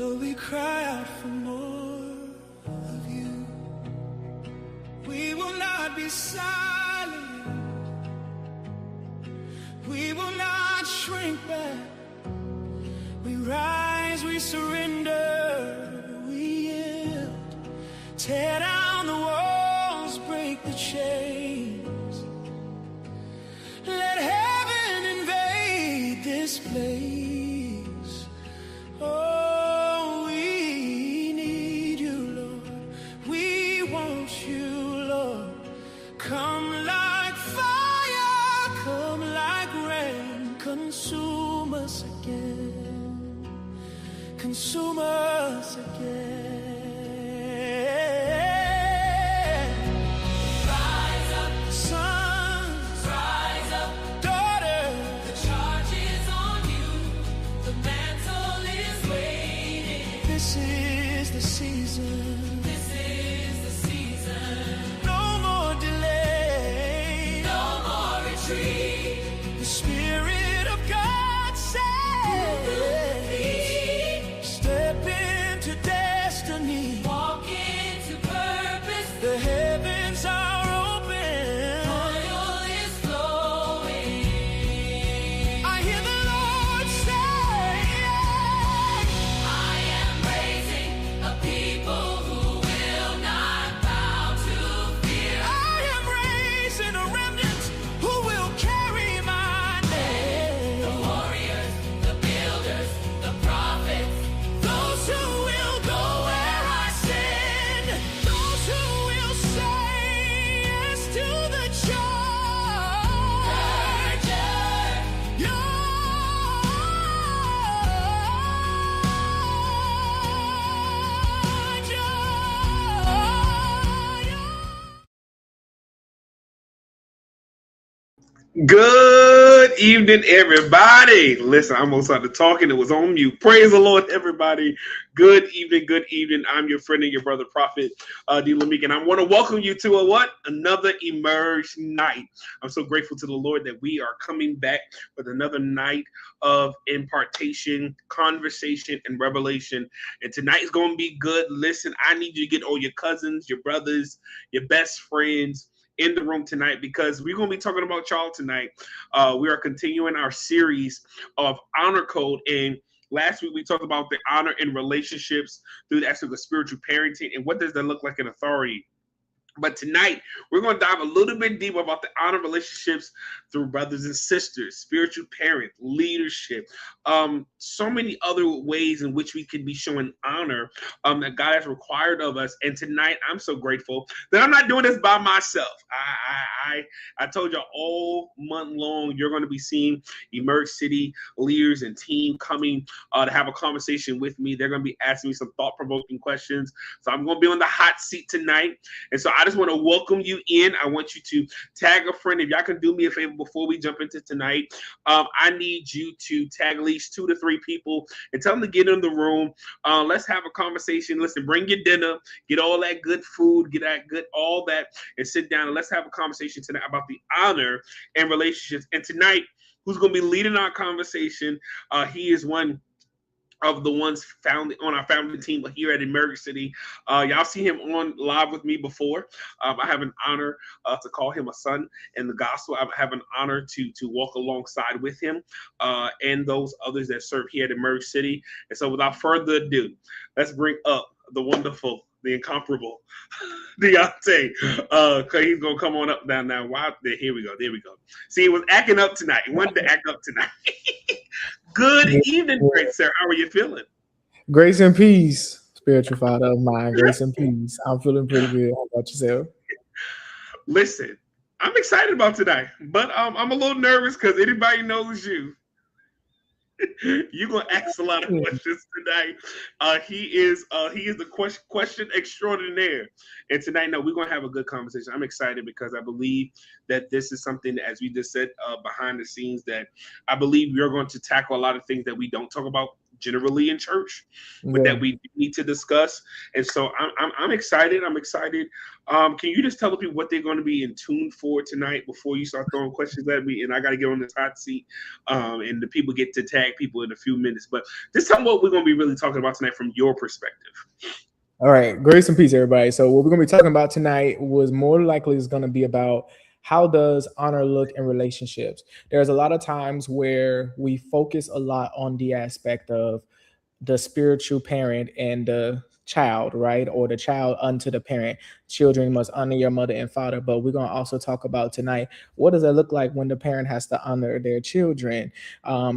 Lord, we cry out for more of you. We will not be silent. We will not shrink back. We rise, we surrender, we yield. Tear down the walls, break the chains. Let heaven invade this place. Oh, we need you, Lord. We want you, Lord. Come like fire, come like rain. Consume us again. Consume us again. This is the season. This is the season. No more delay. No more retreat. The Spirit of God says, step into destiny. Walk into purpose. The heavens are open. Oil is flowing. I hear the Lord say, people who will not bow to fear. I am raising a remnant who will carry my name. The warriors, the builders, the prophets, those who will go where I send, those who will say yes to the charge. Good evening, everybody. Listen, I almost started talking. It was on mute. Praise the Lord, everybody. Good evening, good evening. I'm your friend and your brother, Prophet D. Lamiek, and I want to welcome you to another Emerge night. I'm so grateful to the Lord that we are coming back with another night of impartation, conversation, and revelation. And tonight is going to be good. Listen, I need you to get all your cousins, your brothers, your best friends in the room tonight, because we're going to be talking about y'all tonight. We are continuing our series of honor code, and last week we talked about the honor in relationships through the aspect of spiritual parenting and what does that look like in authority. But tonight, we're going to dive a little bit deeper about the honor relationships through brothers and sisters, spiritual parent, leadership, so many other ways in which we can be showing honor that God has required of us. And tonight, I'm so grateful that I'm not doing this by myself. I told you all month long, you're going to be seeing Emerge City leaders and team coming to have a conversation with me. They're going to be asking me some thought-provoking questions. So I'm going to be on the hot seat tonight. And so I just want to welcome you in. I want you to tag a friend. If y'all can do me a favor before we jump into tonight, I need you to tag at least 2 to 3 people and tell them to get in the room. Let's have a conversation. Listen, bring your dinner, get all that good food, get that good, all that, and sit down and let's have a conversation tonight about the honor and relationships. And tonight, who's going to be leading our conversation? He is one of the ones found on our family team here at Emerge City. Y'all see him on live with me before. I have an honor to call him a son in the gospel. I have an honor to walk alongside with him and those others that serve here at Emerge City. And so without further ado, let's bring up the wonderful, the incomparable Ante. He's gonna come on up now. Wow, here we go. See, it was acting up tonight. He wanted to act up tonight. Good evening, great sir. How are you feeling? Grace and peace, spiritual father of mine. Grace and peace. I'm feeling pretty good. How about yourself? Listen, I'm excited about tonight, but I'm a little nervous because anybody knows you. You're gonna ask a lot of questions tonight. He is the question extraordinaire, and tonight, no, we're gonna have a good conversation. I'm excited because I believe that this is something that, as we just said behind the scenes, that I believe we're going to tackle a lot of things that we don't talk about generally in church, but Yeah. that we need to discuss. And so I'm excited. I'm excited. Can you just tell the people what they're going to be in tune for tonight before you start throwing questions at me? And I got to get on this hot seat. And the people get to tag people in a few minutes. But just tell them what we're going to be really talking about tonight from your perspective. All right, grace and peace, everybody. So what we're going to be talking about tonight was more likely is going to be about how does honor look in relationships. There's a lot of times where we focus a lot on the aspect of the spiritual parent and the child, right? Or the child unto the parent. Children must honor your mother and father. But we're going to also talk about tonight what does it look like when the parent has to honor their children?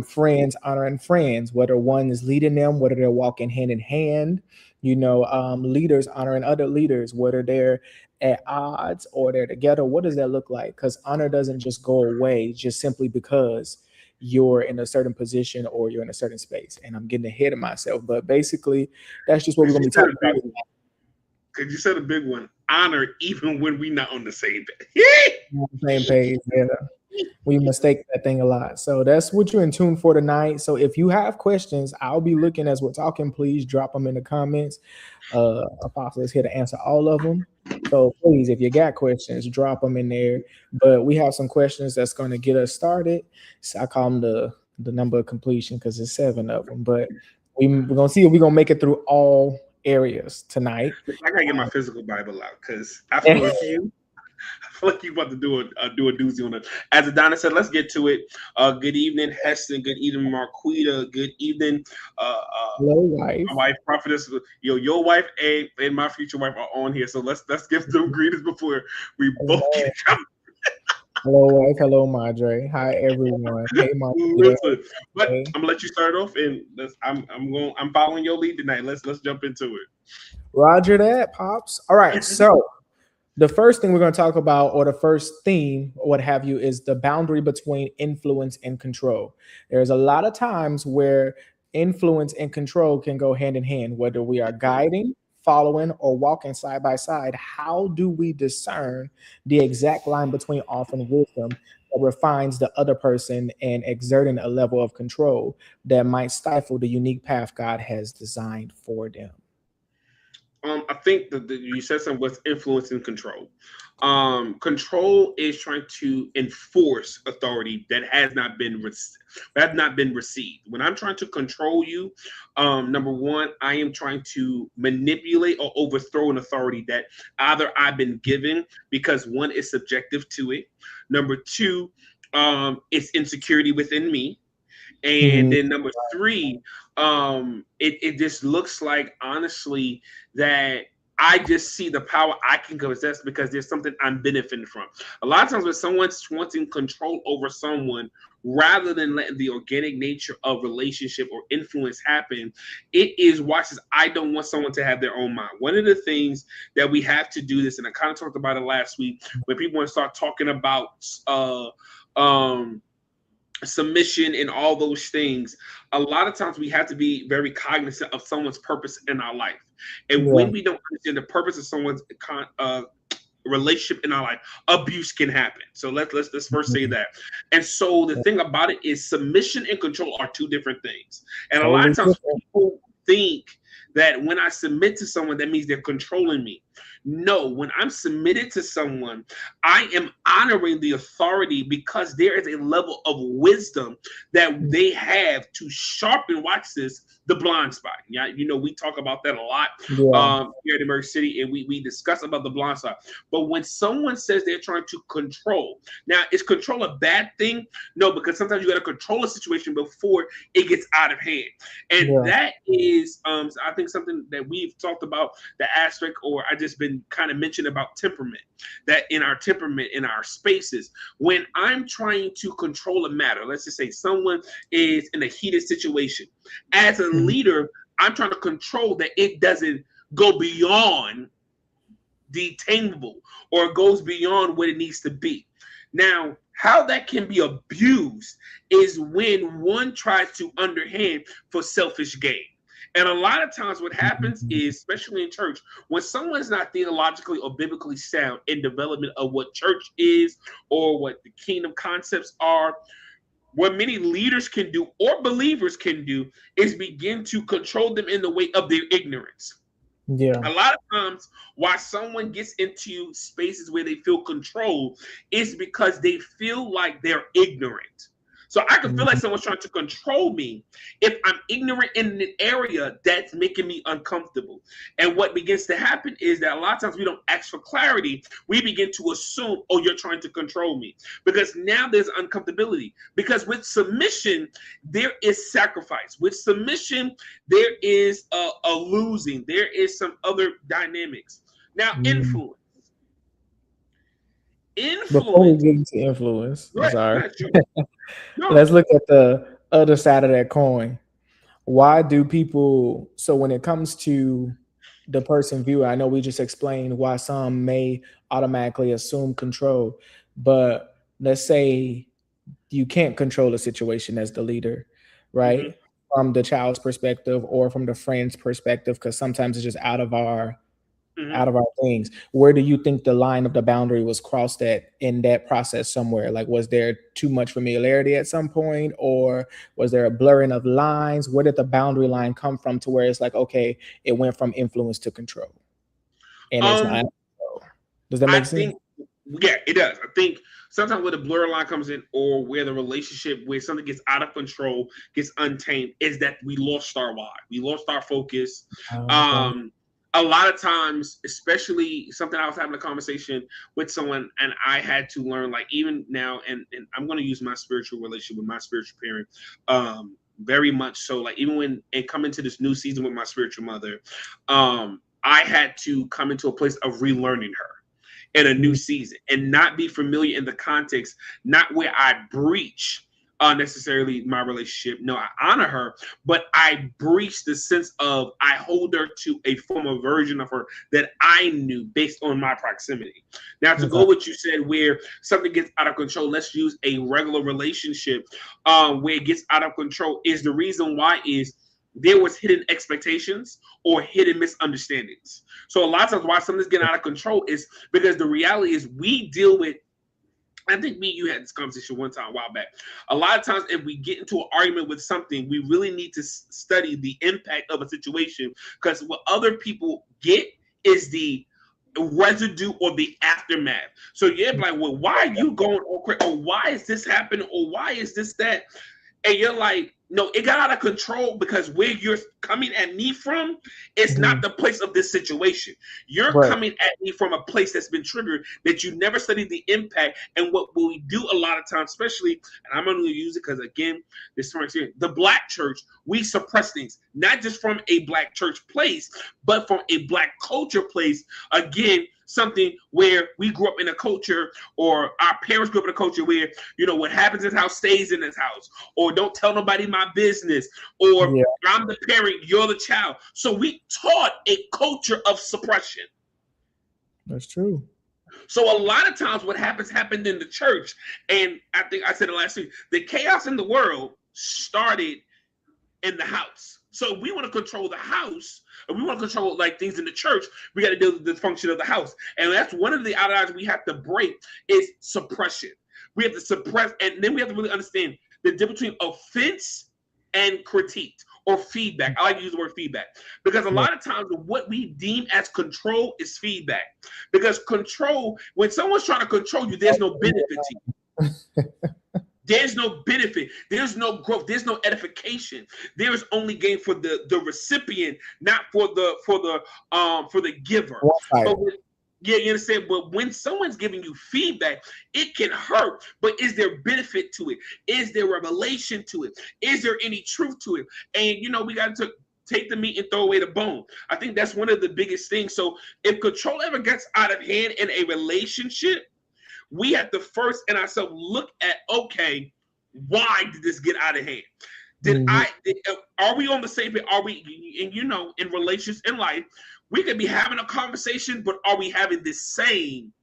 Friends honoring friends, whether one is leading them, whether they're walking hand in hand. Leaders honoring other leaders, whether they're at odds or they're together. What does that look like? Because honor doesn't just go away just simply because you're in a certain position or you're in a certain space. And I'm getting ahead of myself, but basically, that's just what we're Because going you to be said talking a about big, tonight. because you said a big one. Honor even when we're not on the same page. On the same page. Yeah. We mistake that thing a lot. So that's what you're in tune for tonight. So if you have questions, I'll be looking as we're talking. Please drop them in the comments. Apostle is here to answer all of them. So please, if you got questions, drop them in there. But we have some questions that's going to get us started. So I call them the number of completion because there's 7 of them. But we're going to see if we're going to make it through all areas tonight. I gotta get my physical Bible out because I feel like you. I feel like you about to do a doozy on it. As Adonna said, let's get to it. Good evening, Heston. Good evening, Marquita. Good evening, Hello, wife. my wife, Prophetess. Your wife and my future wife are on here, so let's give them greetings before we both get come. Hello, wife. Hello, Madre. Hi, everyone. Hey, Marquita. Listen, but Hey. I'm gonna let you start off, and I'm following your lead tonight. Let's jump into it. Roger that, pops. All right. So the first thing we're going to talk about, or the first theme, or what have you, is the boundary between influence and control. There's a lot of times where influence and control can go hand in hand, whether we are guiding, following, or walking side by side. How do we discern the exact line between offering wisdom that refines the other person and exerting a level of control that might stifle the unique path God has designed for them? I think that you said something with influence and control. Control is trying to enforce authority that has not been received. When I'm trying to control you, number one, I am trying to manipulate or overthrow an authority that either I've been given because one is subjective to it. Number two, it's insecurity within me. And Mhm. then number three, it just looks like honestly that I just see the power I can possess because there's something I'm benefiting from. A lot of times when someone's wanting control over someone, rather than letting the organic nature of relationship or influence happen, it is watch this. I don't want someone to have their own mind. One of the things that we have to do this, and I kind of talked about it last week, when people want to start talking about submission and all those things, a lot of times we have to be very cognizant of someone's purpose in our life. And Yeah. when we don't understand the purpose of someone's relationship in our life, abuse can happen. So let's first say that. And so the thing about it is submission and control are two different things. And a lot Totally of times different. people think that when I submit to someone, that means they're controlling me. No, when I'm submitted to someone, I am honoring the authority because there is a level of wisdom that they have to sharpen, watch this, the blind spot. Yeah, we talk about that a lot Yeah. here at Emerge City, and we discuss about the blind spot. But when someone says they're trying to control, now is control a bad thing? No, because sometimes you got to control a situation before it gets out of hand. And Yeah. that is, I think, something that we've talked about, the aspect, or I just been kind of mentioned about temperament, that in our temperament, in our spaces, when I'm trying to control a matter, let's just say someone is in a heated situation, as a Mhm. leader, I'm trying to control that it doesn't go beyond the attainable or goes beyond what it needs to be. Now, how that can be abused is when one tries to underhand for selfish gain. And a lot of times, what happens is, especially in church, when someone's not theologically or biblically sound in development of what church is or what the kingdom concepts are, what many leaders can do or believers can do is begin to control them in the way of their ignorance. Yeah. A lot of times, why someone gets into spaces where they feel controlled is because they feel like they're ignorant. So I can feel like Mhm. someone's trying to control me if I'm ignorant in an area that's making me uncomfortable. And what begins to happen is that a lot of times we don't ask for clarity. We begin to assume, oh, you're trying to control me. Because now there's uncomfortability. Because with submission, there is sacrifice. With submission, there is a losing. There is some other dynamics. Now, Mhm. influence. Before we Influence. get into influence, I'm Right, sorry. right, sure. No. Let's look at the other side of that coin. Why do people, so when it comes to the person viewer, I know we just explained why some may automatically assume control, but let's say you can't control the situation as the leader, Mm-hmm, right? From the child's perspective or from the friend's perspective, because sometimes it's just mm-hmm. out of our things. Where do you think the line of the boundary was crossed at in that process somewhere? Like, was there too much familiarity at some point, or was there a blurring of lines? Where did the boundary line come from to where it's like, okay, it went from influence to control, and it's Um, not? Does that I make sense? think, yeah, it does. I think sometimes where the blur line comes in, or where the relationship, where something gets out of control, gets untamed, is that we lost our why. We lost our focus. Okay. A lot of times, especially something I was having a conversation with someone, and I had to learn, like even now, and I'm going to use my spiritual relationship with my spiritual parent. Very much so, like even when and come into this new season with my spiritual mother, I had to come into a place of relearning her in a new Mm, season and not be familiar in the context, not where I breach necessarily my relationship. No, I honor her, but I breach the sense of I hold her to a former version of her that I knew based on my proximity. Now, to okay. go what you said, where something gets out of control, let's use a regular relationship where it gets out of control, is the reason why is there was hidden expectations or hidden misunderstandings. So a lot of times why something's getting out of control is because the reality is we deal with, I think me and you had this conversation one time a while back. A lot of times, if we get into an argument with something, we really need to study the impact of a situation, because what other people get is the residue or the aftermath. So you're like, well, why are you going on crazy? Or why is this happening? Or why is this that? And you're like, no, it got out of control because where you're coming at me from is not Mhm. the place of this situation. You're Right. coming at me from a place that's been triggered that you never studied the impact. And what we do a lot of times, especially, and I'm only going to use it because again, this from experience, the black church, we suppress things, not just from a black church place, but from a black culture place. Again, something where we grew up in a culture, or our parents grew up in a culture where, you know, what happens in this house stays in this house, or don't tell nobody my business, or Yeah, I'm the parent, you're the child. So we taught a culture of suppression. that's true. So a lot of times what happened in the church, and I think I said it last week, the chaos in the world started in the house. So we want to control the house, and we want to control like things in the church. We got to deal with the function of the house, and that's one of the outlines we have to break is suppression. We have to suppress, and then we have to really understand the difference between offense and critique or feedback. I like to use the word feedback because a Yeah. lot of times what we deem as control is feedback. Because control, when someone's trying to control you, there's no benefit to you. There's no benefit. There's no growth. There's no edification. There is only gain for the recipient, not for the giver. One But sided. yeah, you understand. But when someone's giving you feedback, it can hurt. But is there benefit to it? Is there revelation to it? Is there any truth to it? And you know, we got to take the meat and throw away the bone. I think that's one of the biggest things. So if control ever gets out of hand in a relationship, we have to first in ourselves look at, okay, why did this get out of hand? Mhm. Are we on the same page? Are we, and you know, in relations in life, we could be having a conversation, but are we having the same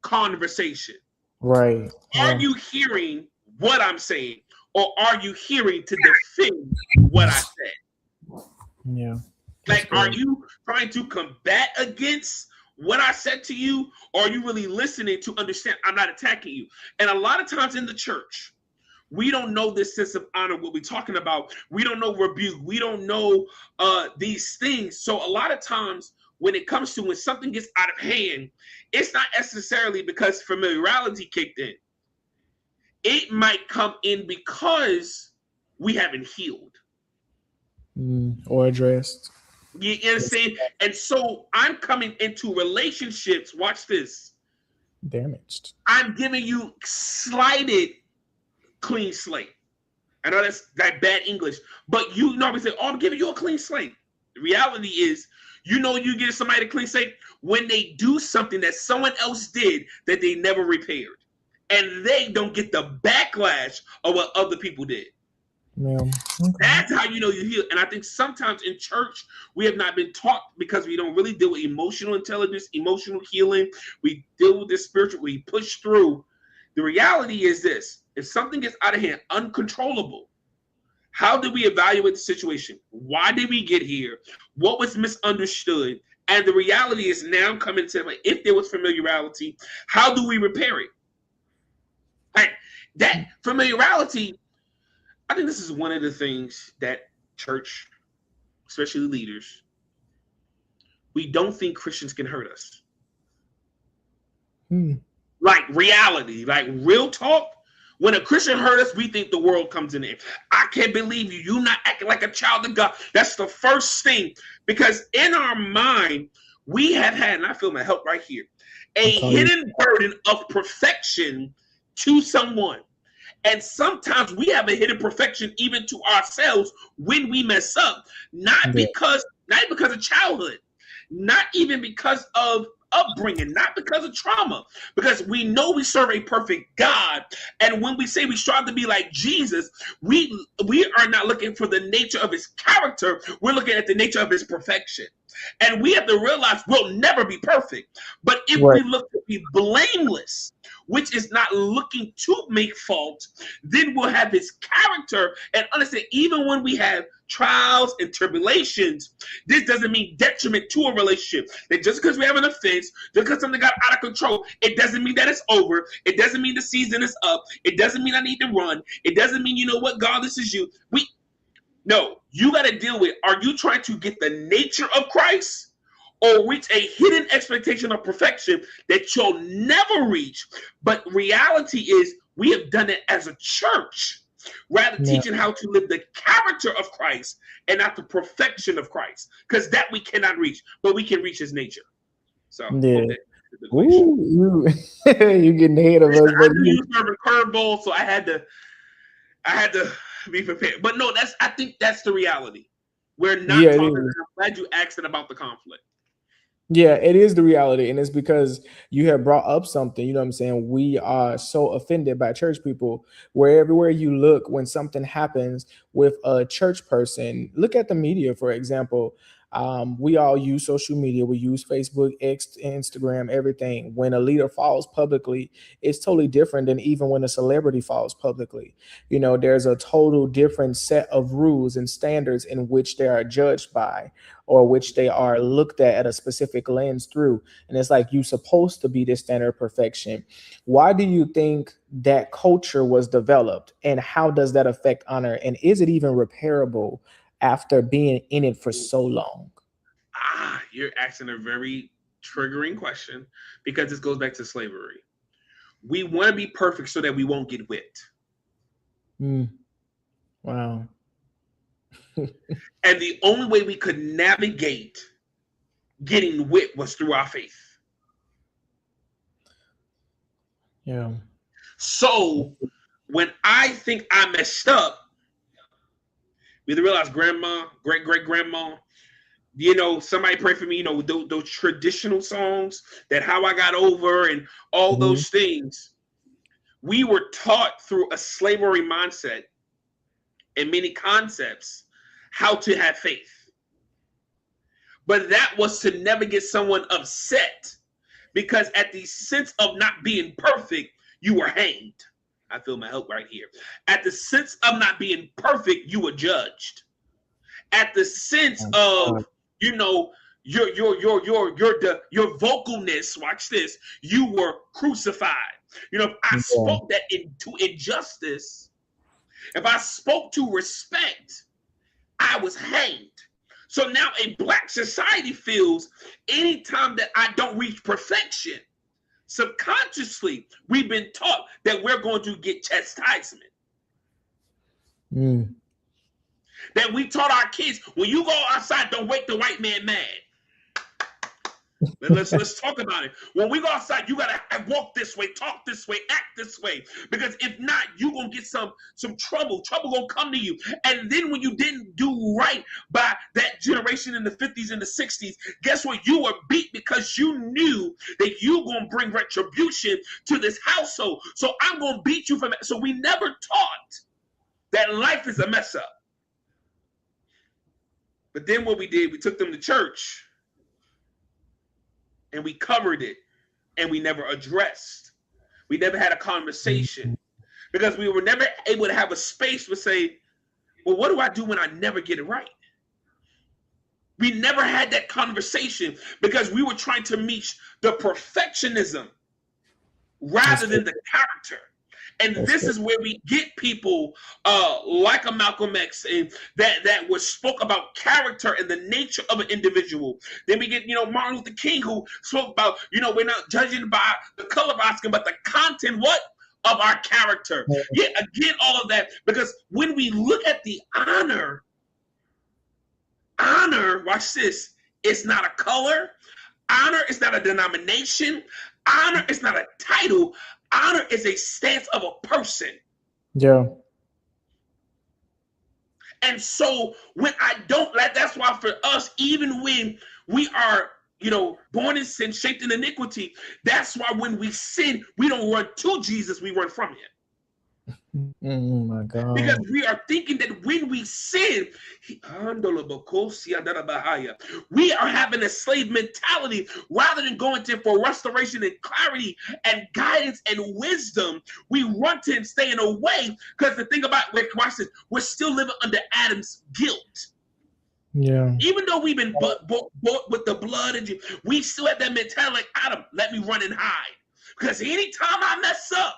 conversation? Right. Are Yeah. you hearing what I'm saying, or are you hearing to defend what I said? Yeah. That's Like, are good. you trying to combat against what I said to you, or are you really listening to understand I'm not attacking you? And a lot of times in the church, We don't know this sense of honor, what we're talking about. We don't know rebuke. We don't know these things. So a lot of times when it comes to when something gets out of hand, it's not necessarily because familiarity kicked in. It might come in because we haven't healed. Or addressed. You understand? And so I'm coming into relationships. Watch this. Damaged. I'm giving you slighted clean slate. I know that's that bad English, but you normally say, "Oh, I'm giving you a clean slate." The reality is, you give somebody a clean slate when they do something that someone else did that they never repaired, and they don't get the backlash of what other people did. Yeah. Okay. That's how you heal. And I think sometimes in church we have not been taught because we don't really deal with emotional intelligence, emotional healing. We deal with this spiritual. We push through. The reality is this: if something gets out of hand, uncontrollable, how do we evaluate the situation? Why did we get here? What was misunderstood? And the reality is now coming to, like, if there was familiarity, how do we repair it? Like, that familiarity, I think this is one of the things that church, especially leaders, we don't think Christians can hurt us. Like reality, like real talk. When a Christian hurt us, we think the world comes in there. I can't believe you. You're not acting like a child of God. That's the first thing. Because in our mind, we have had, and I feel my help right here, a hidden burden of perfection to someone. And sometimes we have a hidden perfection even to ourselves when we mess up, not because of childhood, not even because of upbringing, not because of trauma, because we know we serve a perfect God. And when we say we strive to be like Jesus, we are not looking for the nature of his character. We're looking at the nature of his perfection. And we have to realize we'll never be perfect. But if we look to be blameless, which is not looking to make fault, then we'll have his character. And understand, even when we have trials and tribulations, this doesn't mean detriment to a relationship. That just because we have an offense, just because something got out of control, it doesn't mean that it's over. It doesn't mean the season is up. It doesn't mean I need to run. It doesn't mean, what, God, this is you. No, you got to deal with, are you trying to get the nature of Christ or reach a hidden expectation of perfection that you'll never reach? But reality is we have done it as a church, rather teaching how to live the character of Christ and not the perfection of Christ, because that we cannot reach, but we can reach his nature. So you getting ahead of us. I knew you were a curveball, so I had to be prepared. But no, I think that's the reality. We're not talking. I'm glad you asked it about the conflict. Yeah, it is the reality. And it's because you have brought up something, you know what I'm saying? We are so offended by church people where everywhere you look, when something happens with a church person, look at the media, for example. We all use social media. We use Facebook, X, Instagram, everything. When a leader falls publicly, it's totally different than even when a celebrity falls publicly. There's a total different set of rules and standards in which they are judged by, or which they are looked at a specific lens through. And it's like, you're supposed to be this standard of perfection. Why do you think that culture was developed, and how does that affect honor? And is it even repairable after being in it for so long? You're asking a very triggering question, because this goes back to slavery. We want to be perfect so that we won't get whipped. Wow. And the only way we could navigate getting whipped was through our faith. Yeah. So when I think I messed up, we realize grandma, great-great-grandma, somebody pray for me, those traditional songs, that how I got over and all those things. We were taught through a slavery mindset and many concepts how to have faith. But that was to never get someone upset, because at the sense of not being perfect, you were hanged. I feel my help right here. At the sense of not being perfect, you were judged. At the sense of, your vocalness, watch this, you were crucified. If I spoke that into injustice, If I spoke to respect, I was hanged. So now a black society feels anytime that I don't reach perfection, subconsciously, we've been taught that we're going to get chastisement. That we taught our kids, when you go outside, don't wake the white man mad. Let's talk about it. When we go outside, you gotta walk this way, talk this way, act this way. Because if not, you're gonna get some trouble. Trouble gonna come to you. And then when you didn't do right by that generation in the 50s and the 60s, guess what? You were beat because you knew that you gonna bring retribution to this household. So I'm gonna beat you from it. So we never taught that life is a mess up. But then what we did, we took them to church. And we covered it, and we never addressed. We never had a conversation because we were never able to have a space to say, well, what do I do when I never get it right? We never had that conversation because we were trying to meet the perfectionism rather than the character. And this is where we get people like a Malcolm X and that was spoke about character and the nature of an individual. Then we get, Martin Luther King, who spoke about, we're not judging by the color of our skin, but the content, of our character. Yeah, again, all of that, because when we look at the honor, watch this, it's not a color. Honor is not a denomination. Honor is not a title. Honor is a stance of a person. Yeah. And so when I don't, that's why for us, even when we are, born in sin, shaped in iniquity, that's why when we sin, we don't run to Jesus, we run from him. Oh my God. Because we are thinking that when we sin, we are having a slave mentality rather than going to for restoration and clarity and guidance and wisdom. We run to and stay in a way because the thing about, watch this, we're still living under Adam's guilt. Yeah. Even though we've been bought with the blood, and we still have that mentality like, Adam, let me run and hide. Because anytime I mess up,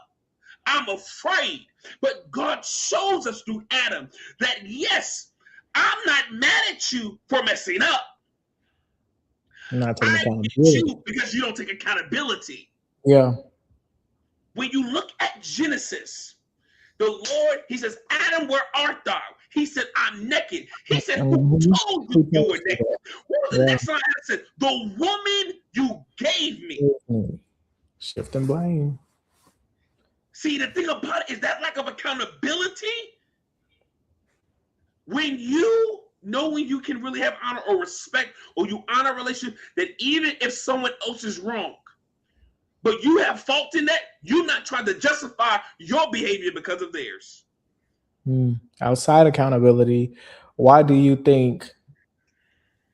I'm afraid. But God shows us through Adam that, yes, I'm not mad at you for messing up. Not taking accountability. I hate you because you don't take accountability. Yeah. When you look at Genesis, the Lord, he says, Adam, where art thou? He said, I'm naked. He said, who told you you were naked? What was the next line? I said, the woman you gave me. Shift and blame. See, the thing about it is that lack of accountability. When you know when you can really have honor or respect, or you honor a relationship, that even if someone else is wrong, but you have fault in that, you're not trying to justify your behavior because of theirs. Outside accountability, why do you think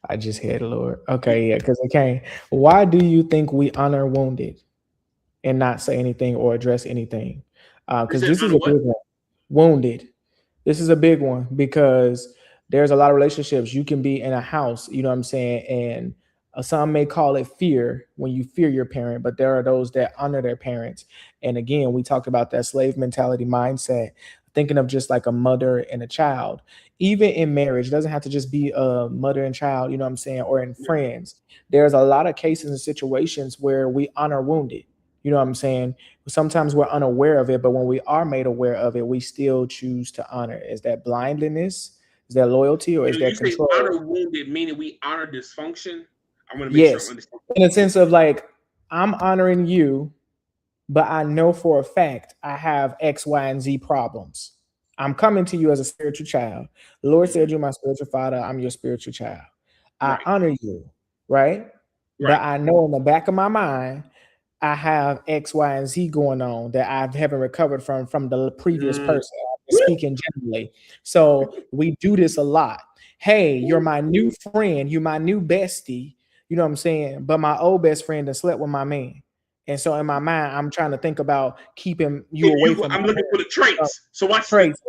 I just hit Lord? Okay, yeah, because I can't. Why do you think we honor wounded and not say anything or address anything? Because this is a big one. Wounded. This is a big one because there's a lot of relationships. You can be in a house, you know what I'm saying, and some may call it fear when you fear your parent, but there are those that honor their parents. And again, we talked about that slave mentality mindset, thinking of just like a mother and a child. Even in marriage, it doesn't have to just be a mother and child, you know what I'm saying, or in friends. There's a lot of cases and situations where we honor wounded. You know what I'm saying? Sometimes we're unaware of it, but when we are made aware of it, we still choose to honor. Is that blindness? Is that loyalty? Or is that control? Honor wounded, meaning we honor dysfunction? I want to make sure I understand. In a sense of like, I'm honoring you, but I know for a fact I have X, Y, and Z problems. I'm coming to you as a spiritual child. The Lord said, you're my spiritual father. I'm your spiritual child. I honor you, right? But I know in the back of my mind, I have X, Y, and Z going on that I haven't recovered from the previous person. I'm speaking generally. So we do this a lot. Hey, you're my new friend. You're my new bestie. You know what I'm saying? But my old best friend has slept with my man. And so in my mind, I'm trying to think about keeping you away from I'm looking for the traits. So watch traits.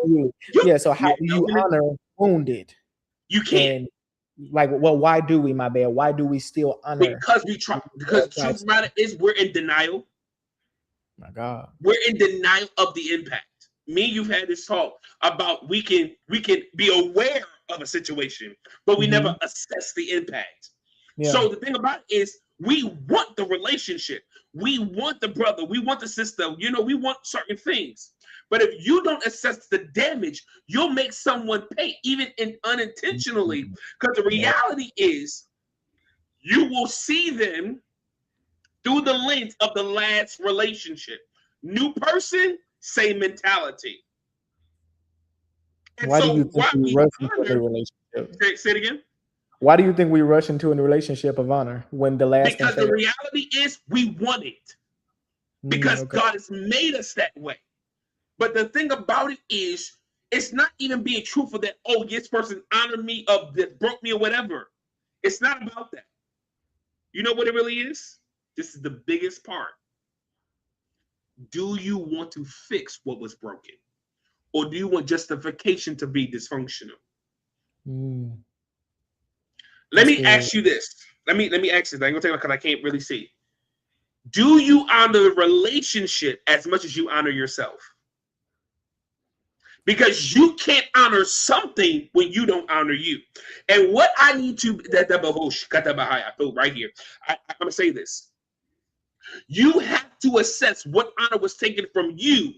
Yeah. So how do you honor wounded? You can't. Like, well, why do we, my bad? Why do we still honor? Because we try. Because the truth matter is we're in denial. My God. We're in denial of the impact. me and you've had this talk about we can be aware of a situation, but we never assess the impact. Yeah. So the thing about it is we want the relationship. We want the brother. We want the sister. You know, we want certain things. But if you don't assess the damage, you'll make someone pay, even unintentionally. Because the reality is you will see them through the lens of the last relationship. New person, same mentality. And Why do so you think why we we rush into a honor, relationship? say it again. Why do you think we rush into a relationship of honor when the last Because one the reality is we want it. Because God has made us that way. But the thing about it is, it's not even being truthful that, oh, this person honored me, that broke me, or whatever. It's not about that. You know what it really is? This is the biggest part. Do you want to fix what was broken? Or do you want justification to be dysfunctional? Let me ask you this. Let me ask you this. I'm gonna take it because I can't really see. Do you honor the relationship as much as you honor yourself? Because you can't honor something when you don't honor you. And what I need to right here, I'm gonna say this. You have to assess what honor was taken from you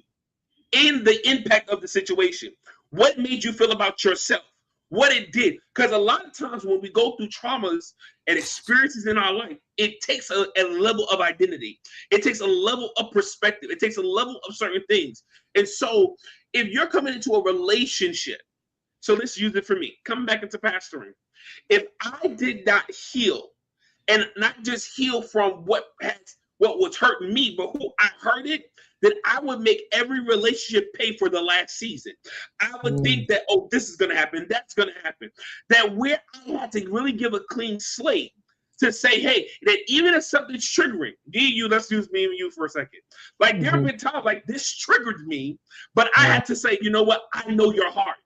in the impact of the situation. What made you feel about yourself? What it did. Because a lot of times when we go through traumas and experiences in our life, it takes a level of identity. It takes a level of perspective. It takes a level of certain things. And so if you're coming into a relationship, so let's use it for me, coming back into pastoring. If I did not heal, and not just heal from what was hurting me, but who I hurt it, then I would make every relationship pay for the last season. I would think that, oh, this is going to happen, that's going to happen. That where I had to really give a clean slate to say, hey, that even if something's triggering, let's use me and you for a second. Like there have been times like this triggered me, but I had to say, you know what? I know your heart.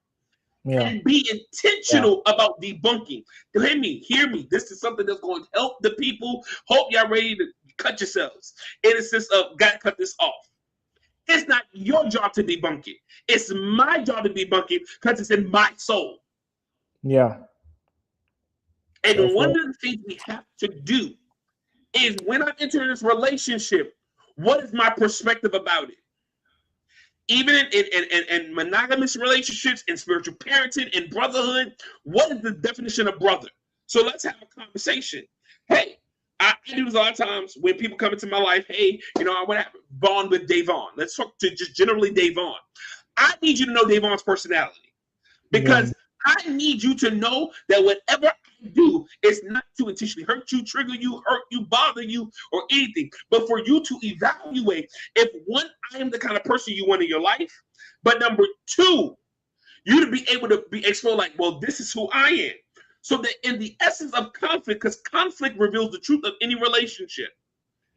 And be intentional about debunking. Hear me. This is something that's going to help the people. Hope y'all ready to cut yourselves. In a sense of, got to cut this off. It's not your job to debunk it. It's my job to debunk it because it's in my soul. Yeah. And one of the things we have to do is when I'm entering this relationship, what is my perspective about it? Even in monogamous relationships, in spiritual parenting, in brotherhood, what is the definition of brother? So let's have a conversation. Hey, I do this a lot of times when people come into my life. Hey, I want to bond with Davon. Let's talk to just generally Davon. I need you to know Davon's personality because I need you to know that whatever I do is not to intentionally hurt you, trigger you, bother you, or anything, but for you to evaluate if one, I am the kind of person you want in your life, but number two, you to be able to be exposed like, well, this is who I am. So that in the essence of conflict, because conflict reveals the truth of any relationship.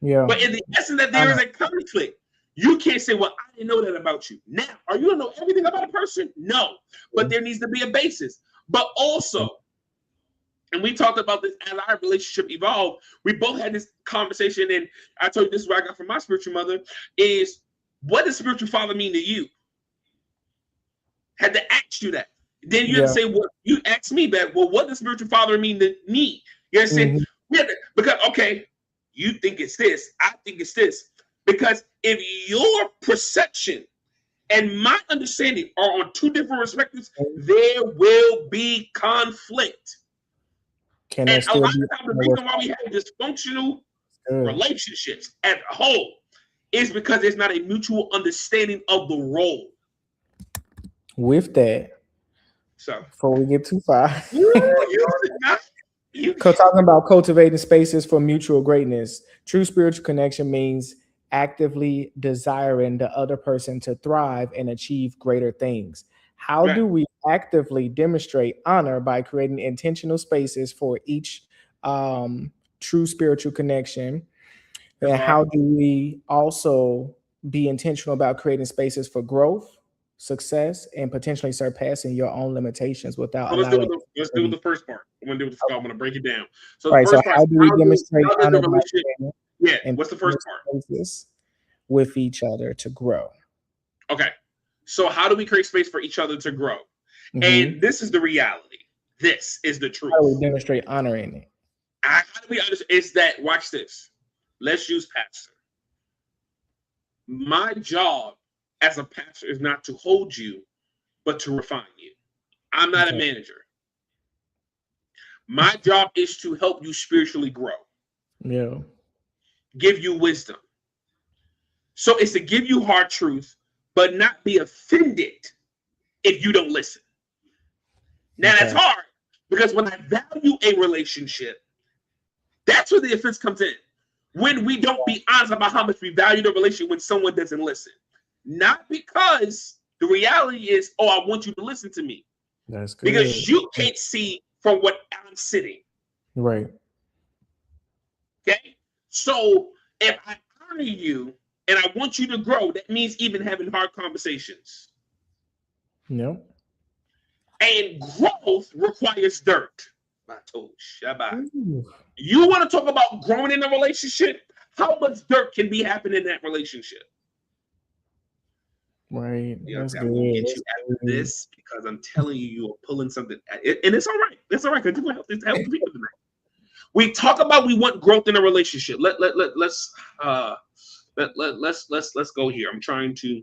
Yeah. But in the essence that there is a conflict, you can't say, well, I didn't know that about you. Now, are you going to know everything about a person? No. But there needs to be a basis. But also, and we talked about this as our relationship evolved, we both had this conversation, and I told you this is what I got from my spiritual mother, is what does spiritual father mean to you? Had to ask you that. Then you have to say, well, you asked me back, well, what does spiritual father mean to me? You understand? Because, okay, you think it's this, I think it's this. Because if your perception and my understanding are on two different perspectives, there will be conflict. And a lot of times the reason why we have dysfunctional relationships as a whole is because there's not a mutual understanding of the role. With that, so before we get too far, talking about cultivating spaces for mutual greatness, true spiritual connection means actively desiring the other person to thrive and achieve greater things. How do we actively demonstrate honor? By creating intentional spaces for each true spiritual connection. And how do we also be intentional about creating spaces for growth, success, and potentially surpassing your own limitations without allowing? Let's do the first part. I want to break it down. So the first part, how do we demonstrate honor? What's the first part? With each other to grow. Okay. So how do we create space for each other to grow? Mhm. And this is the reality. This is the truth. How do we demonstrate honoring it? How do we understand? It's that, watch this. Let's use pastor. My job as a pastor is not to hold you, but to refine you. I'm not a manager. My job is to help you spiritually grow. Yeah. Give you wisdom. So it's to give you hard truth, but not be offended if you don't listen. Now that's hard because when I value a relationship, that's where the offense comes in. When we don't be honest about how much we value the relationship when someone doesn't listen. Not because the reality is, oh, I want you to listen to me. That's good. Because you can't see from what I'm sitting. Right. Okay? So if I honor you and I want you to grow, that means even having hard conversations. No. And growth requires dirt. You want to talk about growing in a relationship? How much dirt can be happening in that relationship? Right. That's I'm gonna get you after this because I'm telling you, you are pulling something, and it's all right. It's all right because you help the people tonight. We talk about we want growth in a relationship. Let's go here. I'm trying to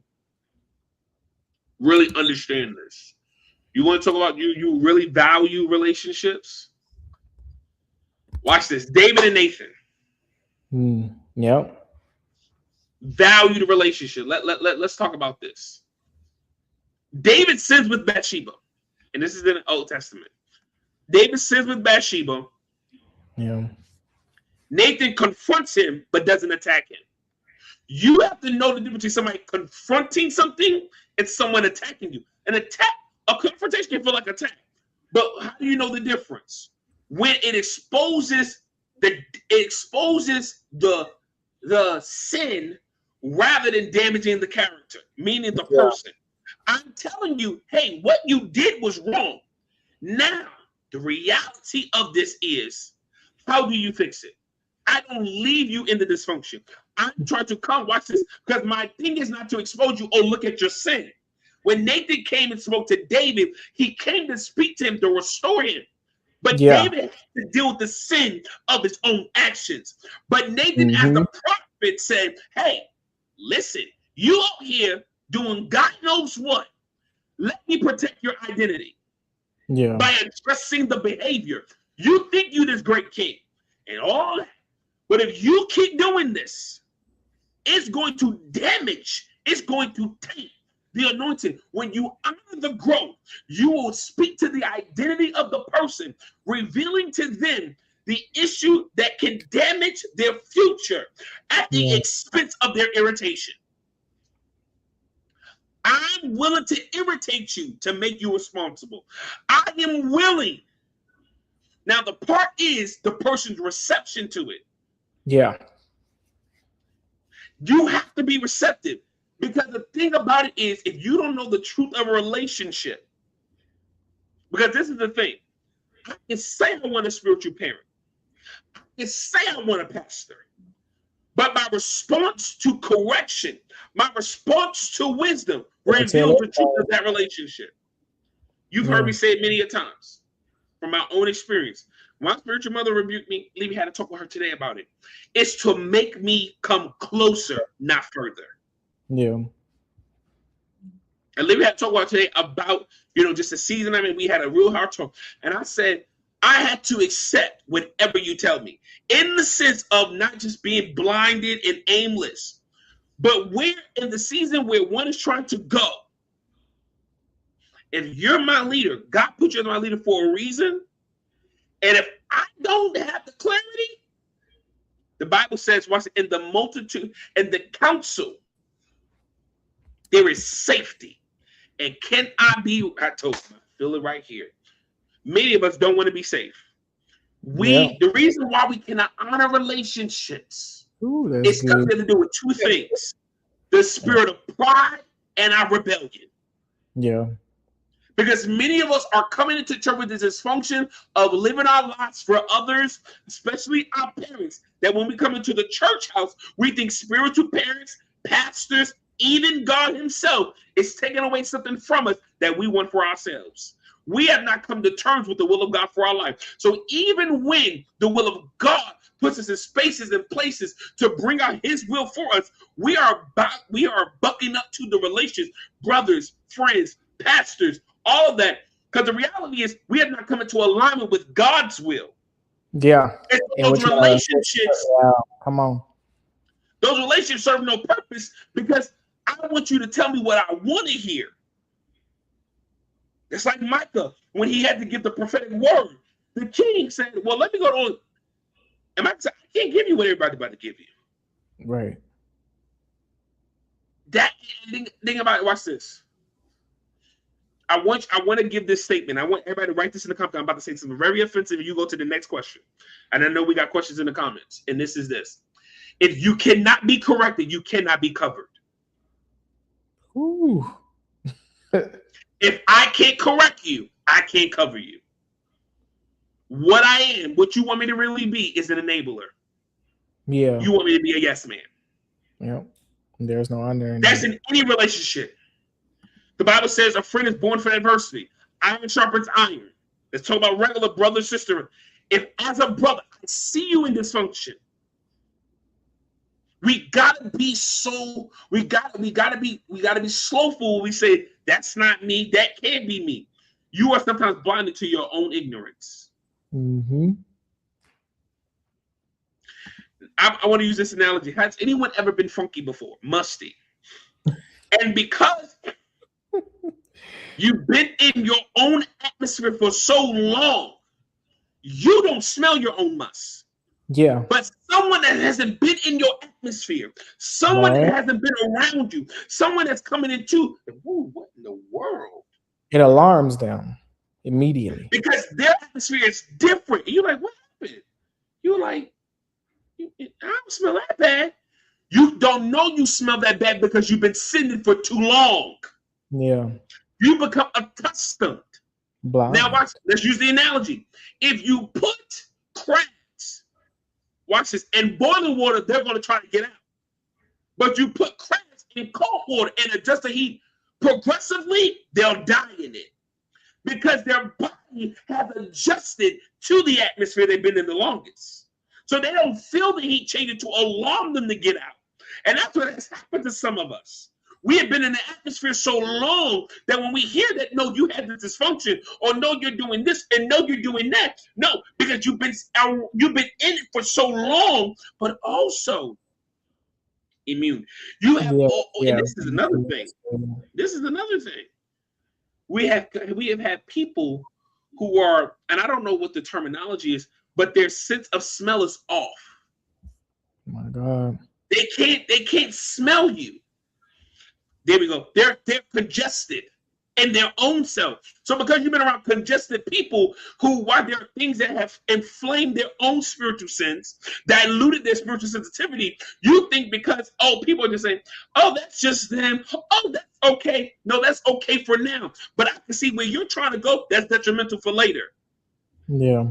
really understand this. You want to talk about you really value relationships? Watch this. David and Nathan. Yep. Value the relationship. Let's talk about this. David sins with Bathsheba, and this is in the Old Testament. David sins with Bathsheba. Yeah. Nathan confronts him, but doesn't attack him. You have to know the difference between somebody confronting something and someone attacking you. A confrontation can feel like attack, but how do you know the difference? When it exposes the sin rather than damaging the character, meaning the person. I'm telling you, hey, what you did was wrong. Now, the reality of this is, how do you fix it? I don't leave you in the dysfunction. I'm trying to watch this, because my thing is not to expose you or look at your sin. When Nathan came and spoke to David, he came to speak to him to restore him. But David had to deal with the sin of his own actions. But Nathan, as the prophet, said, hey, listen, you out here doing God knows what. Let me protect your identity by addressing the behavior. You think you this great king and all that. But if you keep doing this, it's going to damage, it's going to taint the anointing. When you honor the growth, you will speak to the identity of the person, revealing to them the issue that can damage their future at the expense of their irritation. I'm willing to irritate you to make you responsible. I am willing. Now, the part is the person's reception to it. Yeah. You have to be receptive, because the thing about it is, if you don't know the truth of a relationship, because this is the thing, I can say I want a spiritual parent, I can say I want a pastor, but my response to correction, my response to wisdom reveals the truth of that relationship. You've heard me say it many a times from my own experience. My spiritual mother rebuked me. Levy had to talk with her today about it. It's to make me come closer, not further. Yeah. And Levy had to talk about today about, just the season I'm in. We had a real hard talk. And I said, I had to accept whatever you tell me, in the sense of not just being blinded and aimless, but we're in the season where one is trying to go. If you're my leader, God put you as my leader for a reason. And if I don't have the clarity, the Bible says, watch it, in the multitude and the council, there is safety. And I told you, I feel it right here. Many of us don't want to be safe. The reason why we cannot honor relationships is because we have to do with two things: the spirit of pride and our rebellion. Yeah. Because many of us are coming into church with this dysfunction of living our lives for others, especially our parents, that when we come into the church house, we think spiritual parents, pastors, Even God himself is taking away something from us that we want for ourselves. We have not come to terms with the will of God for our life. So even when the will of God puts us in spaces and places to bring out his will for us, we are bucking up to the relations, brothers, friends, pastors, all of that. Because the reality is we have not come into alignment with God's will. Yeah. And And those which relationships, come on. those relationships serve no purpose because I want you to tell me what I want to hear. It's like Micah when he had to give the prophetic word. The king said, "Well, let me go on." And Micah said, "I can't give you what everybody's about to give you." Right. That thing about it. Watch this. I want to give this statement. I want everybody to write this in the comments. I'm about to say something very offensive. You go to the next question, and I know we got questions in the comments. And this is this: if you cannot be corrected, you cannot be covered. Ooh. If I can't correct you, I can't cover you. What I am, what you want me to really be, is an enabler. Yeah. You want me to be a yes man. Yep. There's no honor in That's that. in any relationship. The Bible says a friend is born for adversity. Iron sharpens iron. Let's talk about regular brother, sister. If as a brother, I see you in dysfunction, we gotta be slowful. We say, that's not me, that can't be me. You are sometimes blinded to your own ignorance. Mm-hmm. I want to use this analogy. Has anyone ever been funky before? Musty. And because you've been in your own atmosphere for so long, you don't smell your own must. Yeah. But someone that hasn't been in your atmosphere, someone that hasn't been around you, someone that's coming into, what in the world? It alarms them immediately. Because their atmosphere is different. And you're like, what happened? You're like, I don't smell that bad. You don't know you smell that bad because you've been sitting for too long. Yeah. You become accustomed. Blind. Now watch, let's use the analogy. If you put crabs, watch this, in boiling water, they're going to try to get out. But you put crabs in cold water and adjust the heat progressively, they'll die in it. Because their body has adjusted to the atmosphere they've been in the longest. So they don't feel the heat changing to alarm them to get out. And that's what has happened to some of us. We have been in the atmosphere so long that when we hear that, no, you had this dysfunction, or no, you're doing this, and no, you're doing that. No, because you've been in it for so long, but also immune. You have, and this is another thing. This is another thing. We have had people who are, and I don't know what the terminology is, but their sense of smell is off. Oh my God. They can't smell you. There we go. They're congested in their own self. So because you've been around congested people who, while there are things that have inflamed their own spiritual sense, diluted their spiritual sensitivity, you think because, people are just saying, oh, that's just them. Oh, that's okay. No, that's okay for now. But I can see where you're trying to go. That's detrimental for later. Yeah.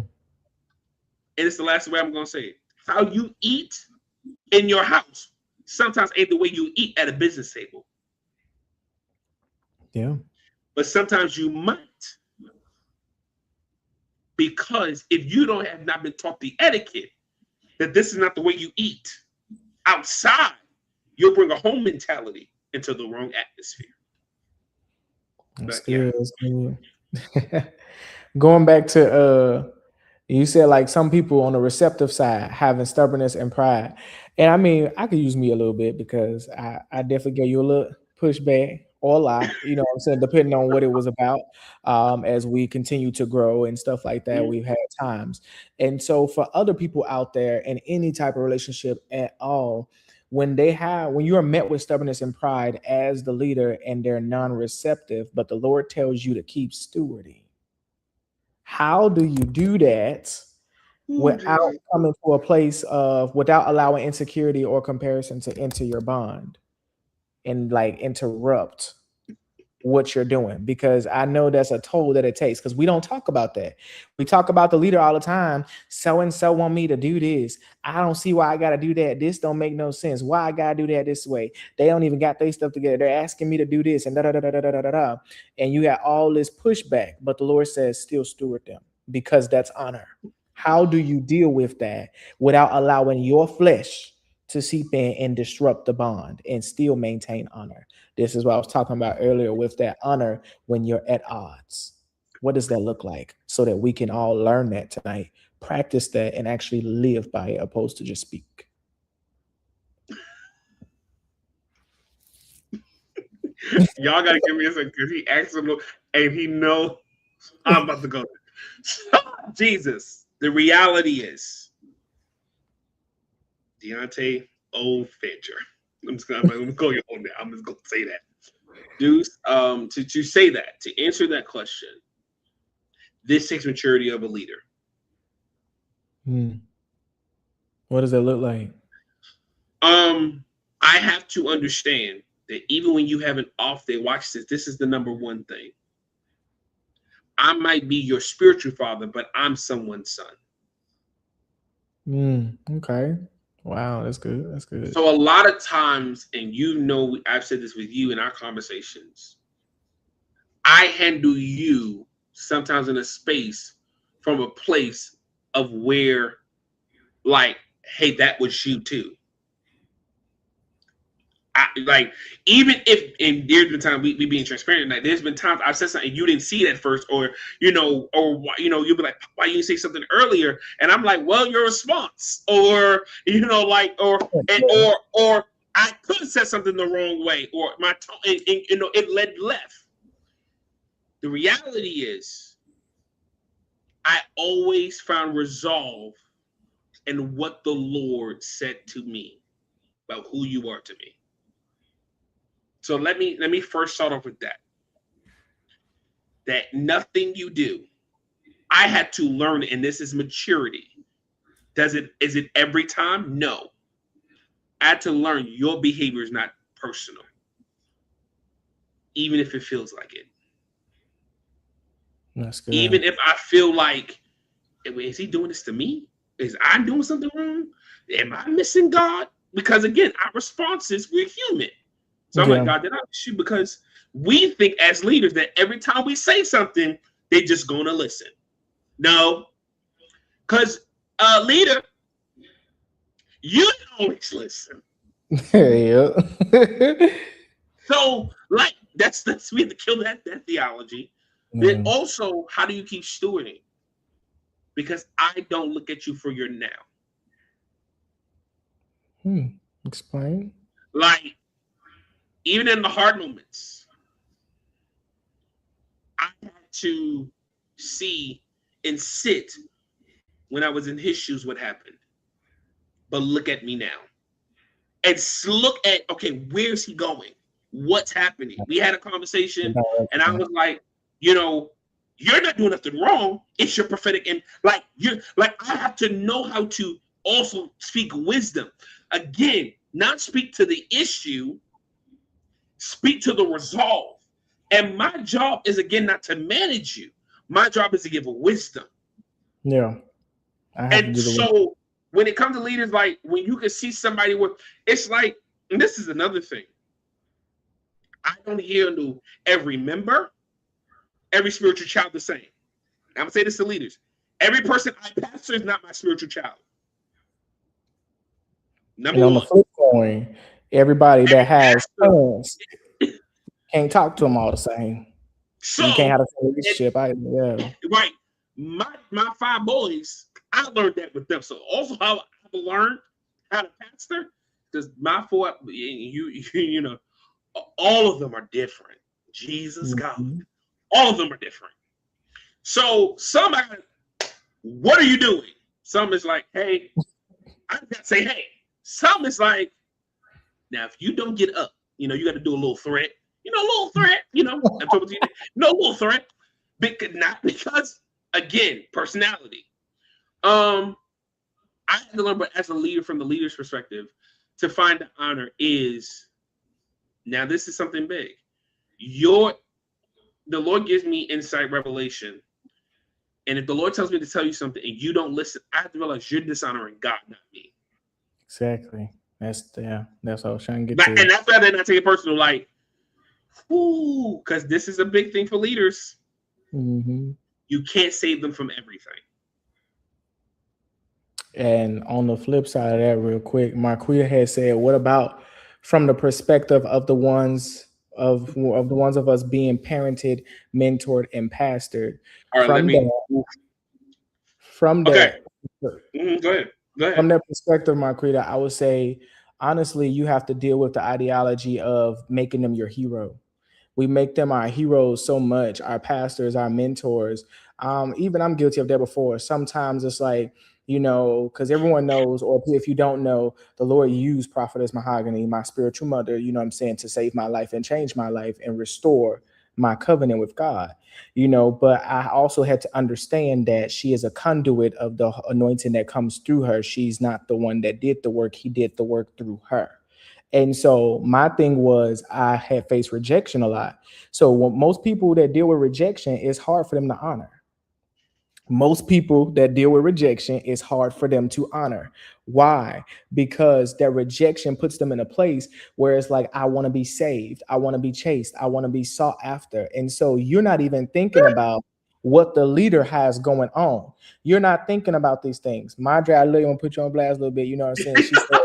And it's the last way I'm going to say it. How you eat in your house sometimes ain't the way you eat at a business table. Yeah. But sometimes you might. Because if you have not been taught the etiquette, that this is not the way you eat outside, you'll bring a home mentality into the wrong atmosphere. That's good. That's good. Going back to you said like some people on the receptive side having stubbornness and pride. And I mean, I could use me a little bit because I definitely gave you a little pushback or a lot, you know what I'm saying, depending on what it was about. As we continue to grow and stuff like that, we've had times. And so for other people out there in any type of relationship at all, when you are met with stubbornness and pride as the leader and they're non-receptive, but the Lord tells you to keep stewarding. How do you do that without coming to a place of without allowing insecurity or comparison to enter your bond and like interrupt? what you're doing, because I know that's a toll that it takes, because we don't talk about that. We talk about the leader all the time. So and so want me to do this. I don't see why I got to do that. This don't make no sense. Why I got to do that this way? They don't even got their stuff together. They're asking me to do this and da da da da da da da da. And you got all this pushback, but the Lord says still steward them, because that's honor. How do you deal with that without allowing your flesh to seep in and disrupt the bond and still maintain honor? This is what I was talking about earlier with that honor when you're at odds. What does that look like? So that we can all learn that tonight, practice that, and actually live by it, opposed to just speak. Y'all gotta give me a second because he asked him and he know I'm about to go. Jesus, the reality is Deontay old Fincher. I'm gonna call you on that. I'm just gonna say that. Deuce, to say that, to answer that question, this takes maturity of a leader. What does that look like? I have to understand that even when you have an off day, watch this. This is the number one thing. I might be your spiritual father, but I'm someone's son. Okay. Wow, that's good. That's good. So a lot of times, and you know, I've said this with you in our conversations, I handle you sometimes in a space from a place of where, like, hey, that was you too. Like, even if, and there's been times we being transparent, like there's been times I've said something you didn't see it at first, or you'll be like, why you didn't say something earlier? And I'm like, well, your response, or or I could have said something the wrong way, or my tone, it led left. The reality is, I always found resolve in what the Lord said to me about who you are to me. So let me first start off with that. That nothing you do, I had to learn, and this is maturity. Is it every time? No. I had to learn your behavior is not personal, even if it feels like it. That's good. Even if I feel like, is he doing this to me? Is I doing something wrong? Am I missing God? Because again, our responses, we're human. So I'm like, God, did I miss you? Because we think as leaders that every time we say something, they're just going to listen. No. Because leader, you don't always listen. Yeah. So, like, that's we have to kill that theology. Then also, how do you keep stewarding? Because I don't look at you for your now. Explain. Like, even in the hard moments, I had to see and sit when I was in his shoes what happened. But look at me now. And look at, okay, where's he going? What's happening? We had a conversation, and I was like, you're not doing nothing wrong. It's your prophetic, and I have to know how to also speak wisdom. Again, not speak to the issue, speak to the resolve. And my job is, again, not to manage you. My job is to give a wisdom. Yeah. And so when it comes to leaders, like when you can see somebody with, it's like, and this is another thing. I don't handle every member, every spiritual child the same. I'm going to say this to leaders. Every person I pastor is not my spiritual child. And on the flip coin, everybody that has friends can't talk to them all the same. So you can't have a relationship. Right. My 5 boys, I learned that with them. So also how I learned how to pastor, because my 4, you know, all of them are different. Jesus God. All of them are different. So some are, what are you doing? Some is like, hey, I gotta say, hey. Some is like, now if you don't get up, you got to do a little threat. A little threat. I'm talking to you. No little threat. Not because, again, personality. I had to learn, but as a leader, from the leader's perspective, to find the honor is, now this is something big. Your the Lord gives me insight, revelation, and if the Lord tells me to tell you something and you don't listen, I have to realize you're dishonoring God, not me. Exactly. That's what I was trying to get But, to. and that's why I did not take it personal. Like, ooh, because this is a big thing for leaders. Hmm. You can't save them from everything. And on the flip side of that, real quick, Marquita had said, "What about from the perspective of the ones of us being parented, mentored, and pastored? All right, let From me. that, Oof. from Okay, that, go ahead. Go ahead. from that perspective, Marquita, I would say honestly, you have to deal with the ideology of making them your hero. We make them our heroes so much, our pastors, our mentors. Even I'm guilty of that before. Sometimes it's like, because everyone knows, or if you don't know, the Lord used Prophetess Mahogany, my spiritual mother, you know what I'm saying, to save my life and change my life and restore my covenant with God. But I also had to understand that she is a conduit of the anointing that comes through her. She's not the one that did the work, he did the work through her. And so my thing was I had faced rejection a lot. So when most people that deal with rejection, it's hard for them to honor. Most people that deal with rejection, it's hard for them to honor. Why? Because that rejection puts them in a place where it's like, I want to be saved, I want to be chased, I want to be sought after. And so you're not even thinking about what the leader has going on. You're not thinking about these things. Madre, I literally want to put you on blast a little bit. You know what I'm saying? She said,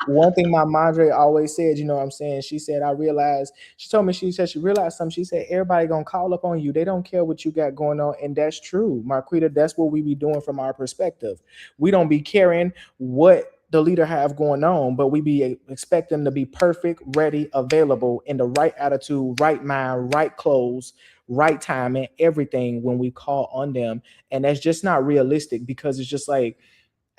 one thing my madre always said, you know what I'm saying? She said, I realized, she told me, she said, she realized something. She said, everybody gonna call up on you. They don't care what you got going on. And that's true. Marquita, that's what we be doing from our perspective. We don't be caring what the leader have going on, but we be expect them to be perfect, ready, available, in the right attitude, right mind, right clothes, right timing, everything when we call on them. And that's just not realistic because it's just like,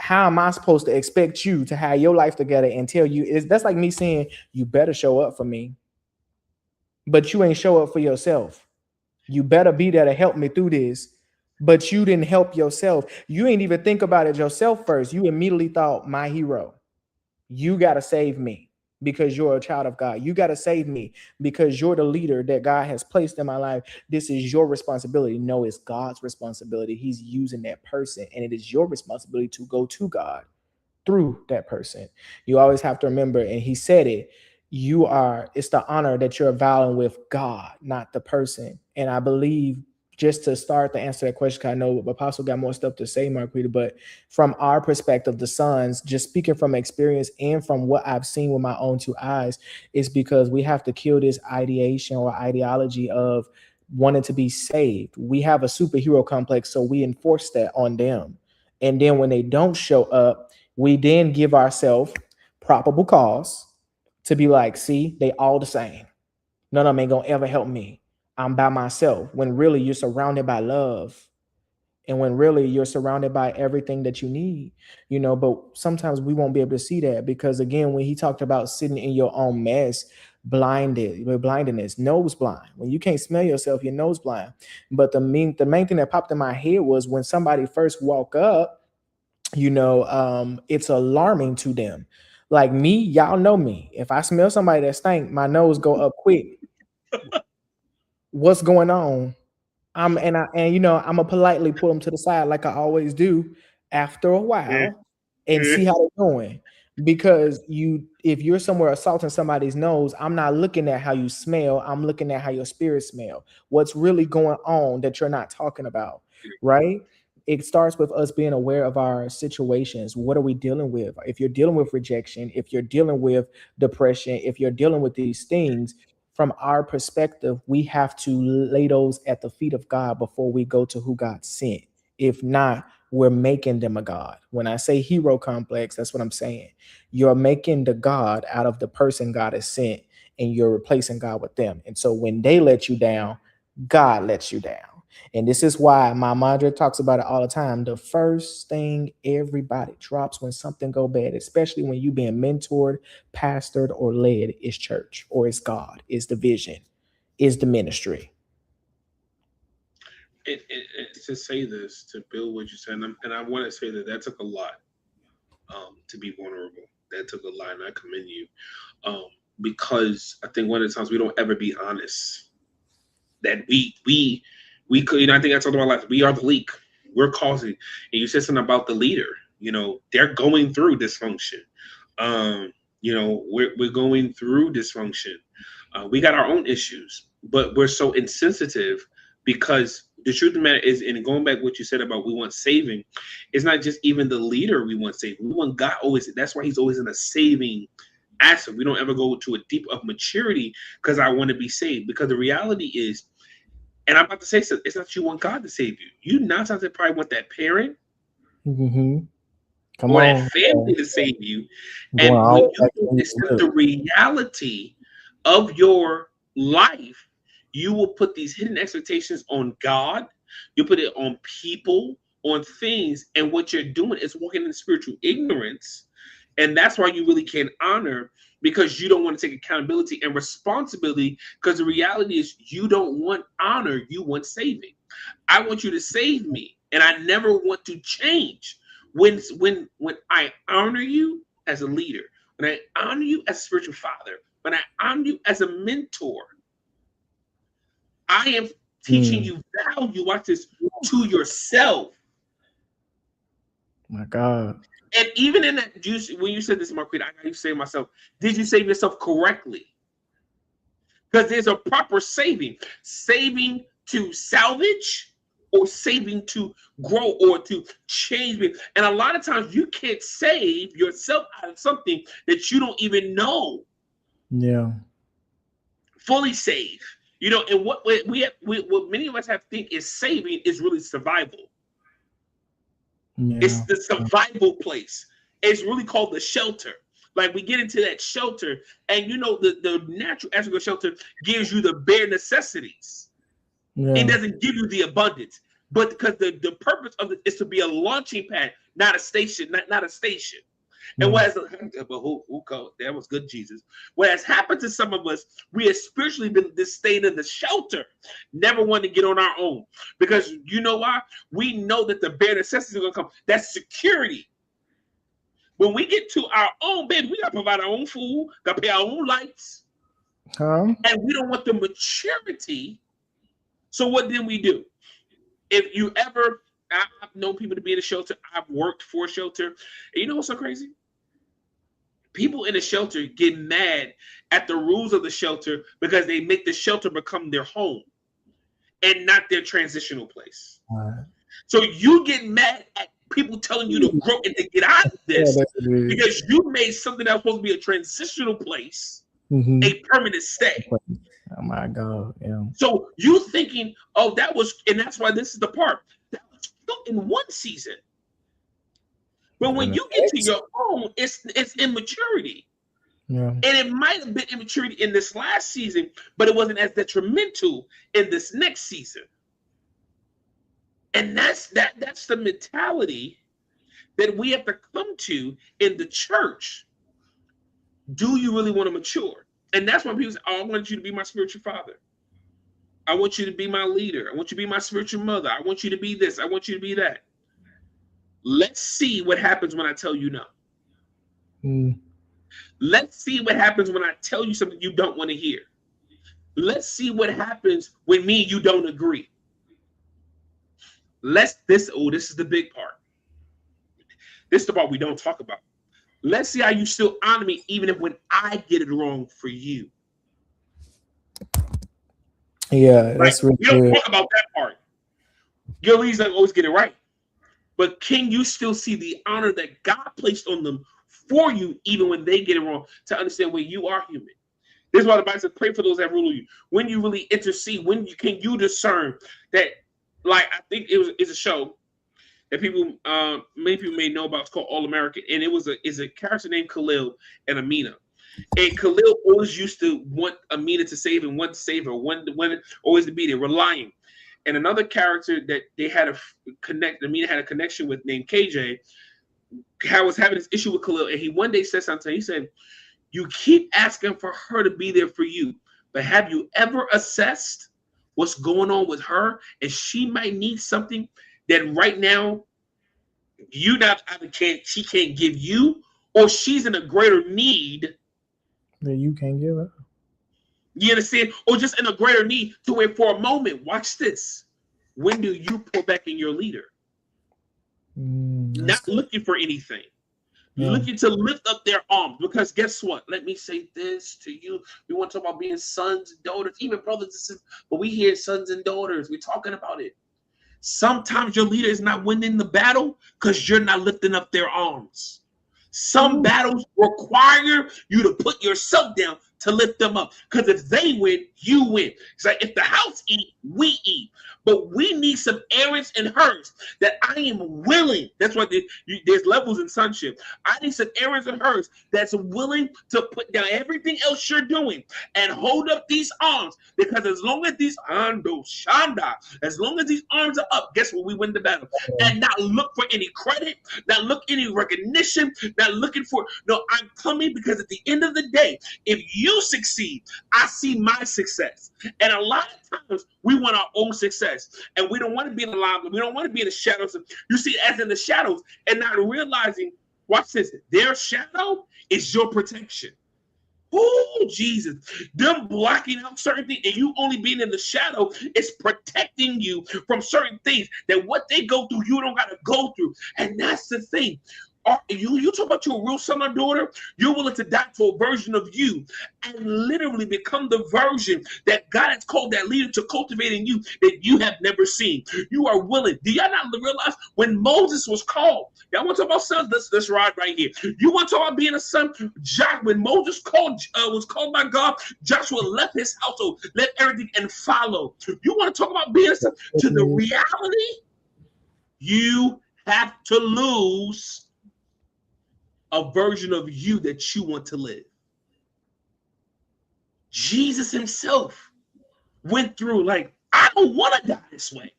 how am I supposed to expect you to have your life together and tell you that's like me saying you better show up for me, but you ain't show up for yourself. You better be there to help me through this, but you didn't help yourself. You ain't even think about it yourself first. You immediately thought my hero. You got to save me because you're a child of God. You got to save me because you're the leader that God has placed in my life. This is your responsibility. No, it's God's responsibility. He's using that person, and it is your responsibility to go to God through that person. You always have to remember, and he said it, it's the honor that you're vowing with God, not the person. And I believe, just to start to answer that question, 'cause I know Apostle got more stuff to say, Marquita, but from our perspective, the sons, just speaking from experience and from what I've seen with my own two eyes, is because we have to kill this ideation or ideology of wanting to be saved. We have a superhero complex, so we enforce that on them. And then when they don't show up, we then give ourselves probable cause to be like, see, they all the same. None of them ain't gonna ever help me. I'm by myself. When really you're surrounded by love. And when really you're surrounded by everything that you need, but sometimes we won't be able to see that because again, when he talked about sitting in your own mess, blinded, with blindness, nose blind. When you can't smell yourself, you're nose blind. But the main thing that popped in my head was when somebody first walk up, it's alarming to them. Like me, y'all know me. If I smell somebody that stink, my nose go up quick. What's going on? I'm gonna politely pull them to the side like I always do after a while and see how they're doing. Because if you're somewhere assaulting somebody's nose, I'm not looking at how you smell. I'm looking at how your spirit smell. What's really going on that you're not talking about, right? It starts with us being aware of our situations. What are we dealing with? If you're dealing with rejection, if you're dealing with depression, if you're dealing with these things, from our perspective, we have to lay those at the feet of God before we go to who God sent. If not, we're making them a God. When I say hero complex, that's what I'm saying. You're making the God out of the person God has sent, and you're replacing God with them. And so when they let you down, God lets you down. And this is why my madre talks about it all the time. The first thing everybody drops when something go bad, especially when you being mentored, pastored, or led, is church, or is God, is the vision, is the ministry. To say this, to build what you said, and I want to say that took a lot to be vulnerable. That took a lot, and I commend you um, because I think one of the times we don't ever be honest that we could, I think I talked about last. We are the leak. We're causing. And you said something about the leader. They're going through dysfunction. We're going through dysfunction. We got our own issues, but we're so insensitive because the truth of the matter is, and going back to what you said about we want saving, it's not just even the leader we want saving. We want God always. That's why He's always in a saving aspect. We don't ever go to a deep of maturity because I want to be saved. Because the reality is, and I'm about to say something, it's not that you want God to save you. You 9 times probably want that parent or that family to save you. And when you accept the reality of your life, you will put these hidden expectations on God. You put it on people, on things, and what you're doing is walking in spiritual ignorance. And that's why you really can't honor, because you don't want to take accountability and responsibility, because the reality is you don't want honor, you want saving. I want you to save me, and I never want to change. When I honor you as a leader, when I honor you as a spiritual father, when I honor you as a mentor, I am teaching you value, watch this, to yourself. My God. And even in that, when you said this, Marquita, I got you saying myself, did you save yourself correctly? Because there's a proper saving to salvage, or saving to grow, or to change. And a lot of times you can't save yourself out of something that you don't even know. Yeah. Fully save. And what what many of us have to think is saving is really survival. Yeah. It's the survival place. It's really called the shelter. Like we get into that shelter, and the natural aspect of shelter gives you the bare necessities. Yeah. It doesn't give you the abundance, but because the purpose of it is to be a launching pad, not a station, not a station. And what has that was good, Jesus. What has happened to some of us, we have spiritually been staying in the shelter, never want to get on our own. Because you know why? We know that the bare necessities are going to come. That's security. When we get to our own, baby, we got to provide our own food, got to pay our own lights. And we don't want the maturity. So what then we do? If you ever, I've known people to be in a shelter. I've worked for a shelter. And you know what's so crazy? People in the shelter get mad at the rules of the shelter because they make the shelter become their home and not their transitional place. So you get mad at people telling you to grow and to get out of this because you made something that was supposed to be a transitional place a permanent stay. Oh my God. Yeah. So you thinking, oh, that was, and that's why this is the part. That was in one season. But when you get to your own, it's immaturity. Yeah. And it might have been immaturity in this last season, but it wasn't as detrimental in this next season. And that's the mentality that we have to come to in the church. Do you really want to mature? And that's why people say, oh, I want you to be my spiritual father. I want you to be my leader. I want you to be my spiritual mother. I want you to be this. I want you to be that. Let's see what happens when I tell you no. Let's see what happens when I tell you something you don't want to hear. Let's see what happens when me and you don't agree. This is the big part. This is the part we don't talk about. Let's see how you still honor me even if when I get it wrong for you. Yeah, that's really good. We don't talk about that part. Your leaders don't always get it right. But can you still see the honor that God placed on them for you, even when they get it wrong, to understand when you are human? This is why the Bible says, pray for those that rule you. When you really intercede, can you discern that, like, I think it's a show that many people may know about. It's called All American. And it's a character named Khalil and Amina. And Khalil always used to want Amina to save and want to save her, always to be there, relying. And another character that they had Amina had a connection with, named KJ, was having this issue with Khalil. And he one day said something. He said, you keep asking for her to be there for you, but have you ever assessed what's going on with her? And she might need something that right now she can't give you, or she's in a greater need that you can't give her. You understand? Or just in a greater need to where for a moment, watch this. When do you pull back in your leader? Not looking for anything. Yeah. Looking to lift up their arms. Because guess what? Let me say this to you. We want to talk about being sons and daughters, even brothers and sisters, but we hear sons and daughters. We're talking about it. Sometimes your leader is not winning the battle because you're not lifting up their arms. Some battles require you to put yourself down to lift them up. Because if they win, you win. It's like if the house eat, we eat. But we need some Aaron's and hers that I am willing. That's why there's levels in sonship. I need some Aaron's and hers that's willing to put down everything else you're doing and hold up these arms. Because as long as these as long as these arms are up, guess what? We win the battle. And not look for any credit, not look any recognition, not looking for. No, I'm coming because at the end of the day, if you succeed, I see my success. And a lot of times we want our own success, and we don't want to be in the limelight. We don't want to be in the shadows. You see, as in the shadows, and not realizing, watch this, their shadow is your protection. Oh, Jesus. Them blocking out certain things and you only being in the shadow is protecting you from certain things that what they go through, you don't got to go through. And that's the thing. You talk about your real son or daughter, you're willing to die to a version of you and literally become the version that God has called that leader to cultivate in you that you have never seen. You are willing. Do y'all not realize when Moses was called? Y'all want to talk about sons? Let's ride right here. You want to talk about being a son? When Moses was called by God, Joshua left his household, left everything and followed. You want to talk about being a son? To the reality, you have to lose a version of you that you want to live. Jesus himself went through like, I don't want to die this way.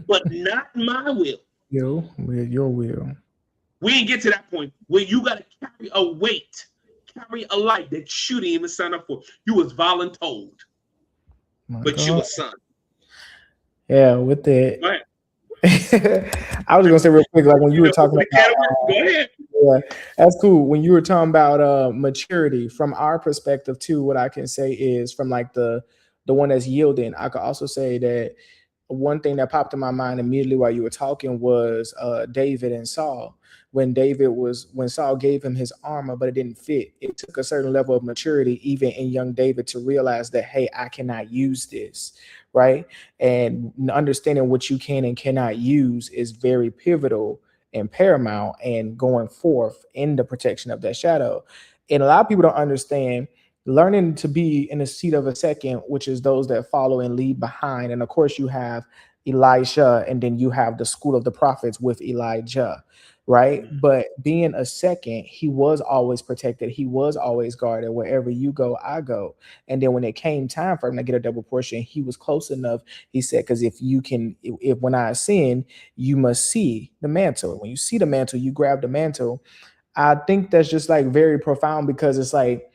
But not my will. Your will. We didn't get to that point where you got to carry a weight, carry a life that you didn't even sign up for. You was voluntold. But God. You a son. Yeah, with that. I was gonna say real quick, like when you were talking about, yeah, that's cool. When you were talking about maturity, from our perspective too, what I can say is from like the one that's yielding. I could also say that one thing that popped in my mind immediately while you were talking was David and Saul. When Saul gave him his armor, but it didn't fit. It took a certain level of maturity, even in young David, to realize that, hey, I cannot use this, right? And understanding what you can and cannot use is very pivotal and paramount and going forth in the protection of that shadow. And a lot of people don't understand learning to be in the seat of a second, which is those that follow and lead behind. And of course, you have Elisha, and then you have the school of the prophets with Elijah, right? But being a second, he was always protected. He was always guarded. Wherever you go, I go. And then when it came time for him to get a double portion, he was close enough. He said, because if when I ascend, you must see the mantle. When you see the mantle, you grab the mantle. I think that's just like very profound, because it's like,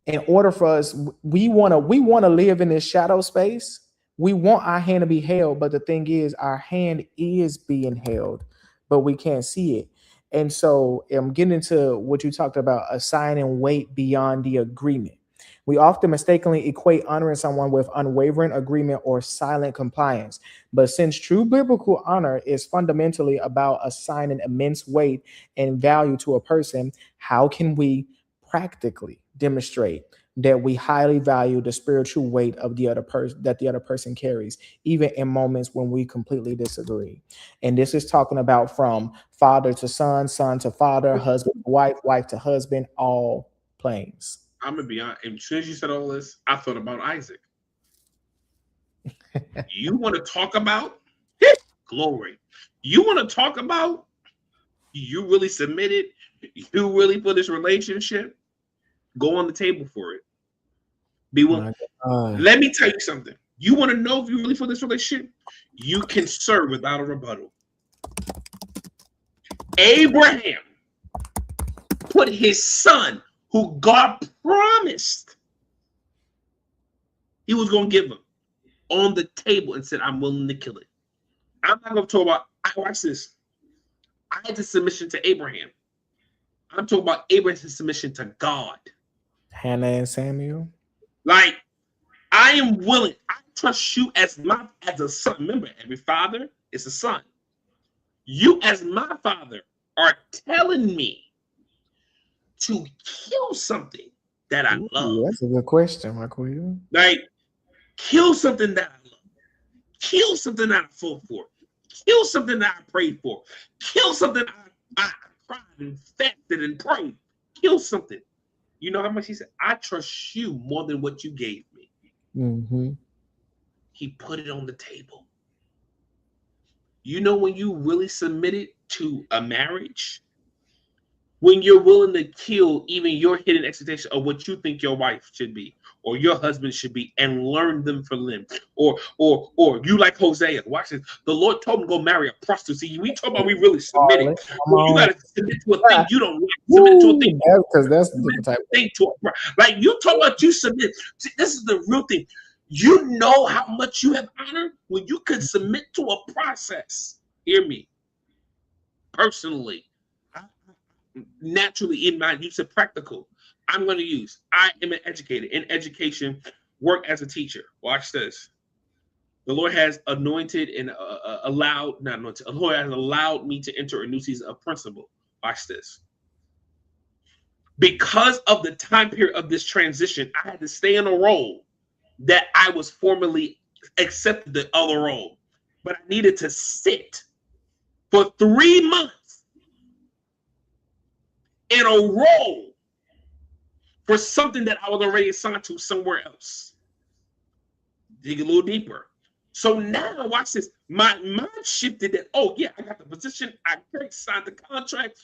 in order for us, we want to live in this shadow space. We want our hand to be held, but the thing is, our hand is being held, but we can't see it. And so I'm getting into what you talked about, assigning weight beyond the agreement. We often mistakenly equate honoring someone with unwavering agreement or silent compliance. But since true biblical honor is fundamentally about assigning immense weight and value to a person, how can we practically demonstrate that we highly value the spiritual weight of the other person that the other person carries, even in moments when we completely disagree? And this is talking about from father to son, son to father, husband to wife, wife to husband, all planes. I'm gonna be honest. And as soon as you said all this, I thought about Isaac. You want to talk about glory? You want to talk about you really submitted? You really for this relationship? Go on the table for it. Be willing. Let me tell you something. You want to know if you're really for this relationship? You can serve without a rebuttal. Abraham put his son, who God promised he was going to give him, on the table and said, I'm willing to kill it. I'm not going to talk about, watch this. I had the submission to Abraham. I'm talking about Abraham's submission to God. Hannah and Samuel. Like, I am willing. I trust you as a son. Remember, every father is a son. You as my father are telling me to kill something that I love. That's a good question, Michael. Like, kill something that I love. Kill something that I fought for. Kill something that I prayed for. Kill something I cried and fasted and prayed. Kill something. You know how much he said? I trust you more than what you gave me. Mm-hmm. He put it on the table. You know when you really submitted to a marriage? When you're willing to kill even your hidden expectation of what you think your wife should be or your husband should be and learn them for them. Or you like Hosea. Watch this. The Lord told him to go marry a prostitute. See, we talk about we really submitting. Well, you got to submit to a thing you don't like. Submit to a thing. Because that's the different type of thing to like you talk about you submit. See, this is the real thing. You know how much you have honor when you can submit to a process. Hear me. Personally, naturally in my use of practical, I'm going to use. I am an educator. In education, work as a teacher. Watch this. The Lord has anointed and allowed, not anointed, the Lord has allowed me to enter a new season of principle. Watch this. Because of the time period of this transition, I had to stay in a role that I was formerly accepted the other role. But I needed to sit for 3 months in a role for something that I was already assigned to somewhere else. Dig a little deeper. So now, watch this. My mind shifted that, oh, yeah, I got the position. I signed the contract.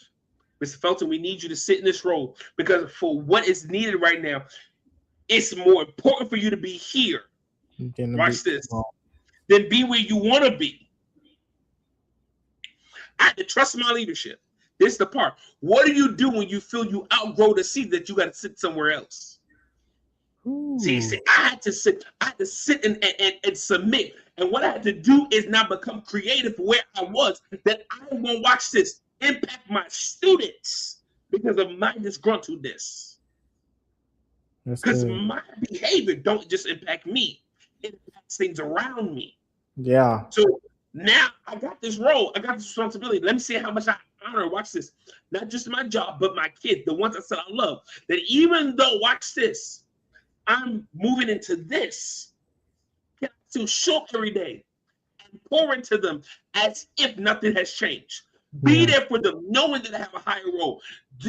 Mr. Felton, we need you to sit in this role because for what is needed right now, it's more important for you to be here. Watch this. Than be where you want to be. I had to trust my leadership. This is the part. What do you do when you feel you outgrow the seat that you got to sit somewhere else? See, I had to sit and submit. And what I had to do is now become creative where I was, that I won't watch this impact my students because of my disgruntledness. Because my behavior don't just impact me, it impacts things around me. Yeah. So now I got this role, I got this responsibility. Let me see how much I honor, watch this, not just my job, but my kids, the ones I said I love. That even though, watch this, I'm moving into this, can I still show up every day and pour into them as if nothing has changed. Be there for them, knowing that I have a higher role,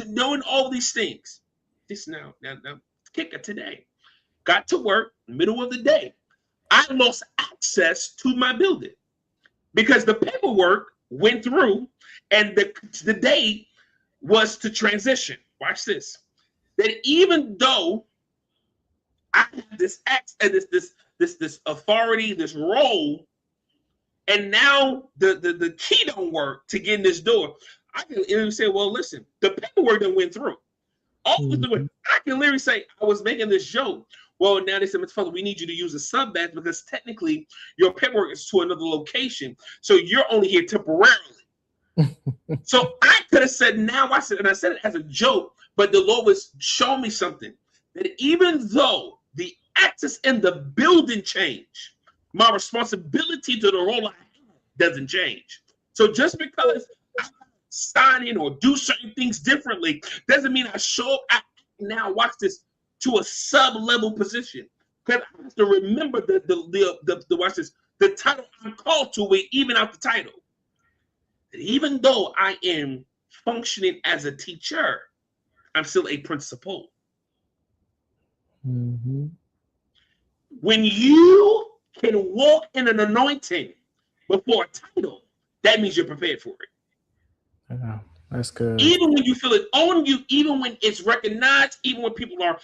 knowing all these things. This now, kicker today. Got to work, middle of the day. I lost access to my building because the paperwork went through and the day was to transition. Watch this. That even though I have this this authority, this role, and now the key don't work to get in this door, I can literally say, well, listen, the paperwork that went through. I can literally say, I was making this joke. Well, now they said, Mr. Father, we need you to use a sub badge because technically your paperwork is to another location. So you're only here temporarily. So I could have said, I said it as a joke, but the Lord was showing me something. That even though the access in the building change, my responsibility to the role I have doesn't change. So just because I sign in or do certain things differently doesn't mean I show up now, watch this, to a sub-level position. Because I have to remember the watch this, the title I'm called to, even out the title. Even though I am functioning as a teacher, I'm still a principal. Mm-hmm. When you can walk in an anointing before a title, that means you're prepared for it. Yeah, that's good. Even when you feel it on you, even when it's recognized, even when people are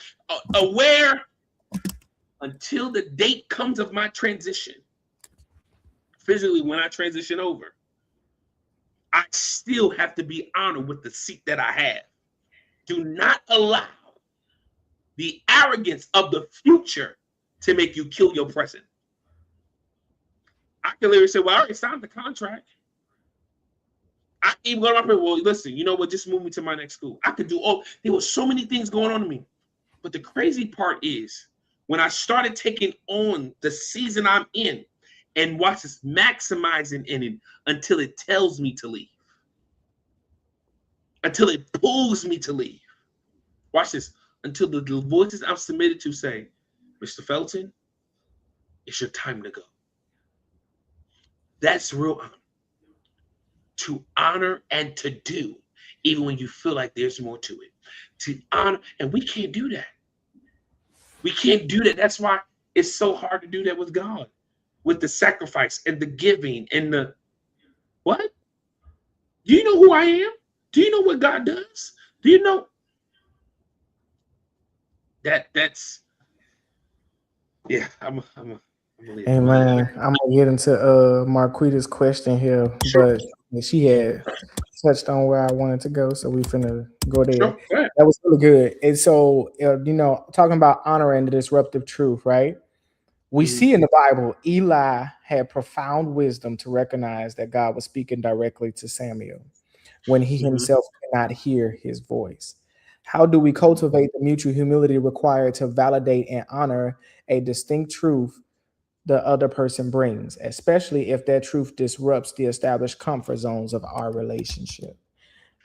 aware, until the date comes of my transition, physically when I transition over, I still have to be honored with the seat that I have. Do not allow the arrogance of the future to make you kill your present. I can literally say, well, I already signed the contract. I even go to my friend, well, listen, you know what? Just move me to my next school. I could do there were so many things going on to me. But the crazy part is when I started taking on the season I'm in and watch this maximizing in it until it tells me to leave, until it pulls me to leave. Watch this. Until the voices I'm submitted to say, Mr. Felton, it's your time to go. That's real honor. To honor and to do, even when you feel like there's more to it. To honor, and we can't do that. We can't do that. That's why it's so hard to do that with God, with the sacrifice and the giving and the what? Do you know who I am? Do you know what God does? Do you know that's yeah, I'm Hey man, I'm gonna get into Marquita's question here, but she had touched on where I wanted to go, so we finna go there. Sure. That was really good. And so, talking about honor and the disruptive truth, right? We see in the Bible, Eli had profound wisdom to recognize that God was speaking directly to Samuel when he himself cannot hear his voice. How do we cultivate the mutual humility required to validate and honor a distinct truth the other person brings, especially if that truth disrupts the established comfort zones of our relationship?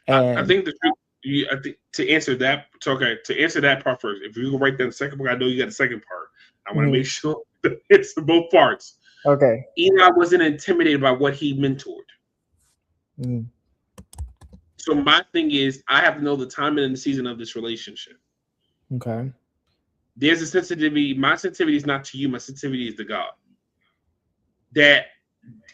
And I think the truth, I think to answer that, it's okay. To answer that part first, if you go write down the second part, I know you got the second part. I want to make sure that it's both parts. Okay. Eli wasn't intimidated by what he mentored. So my thing is, I have to know the timing and the season of this relationship. Okay. There's a sensitivity. My sensitivity is not to you. My sensitivity is to God. That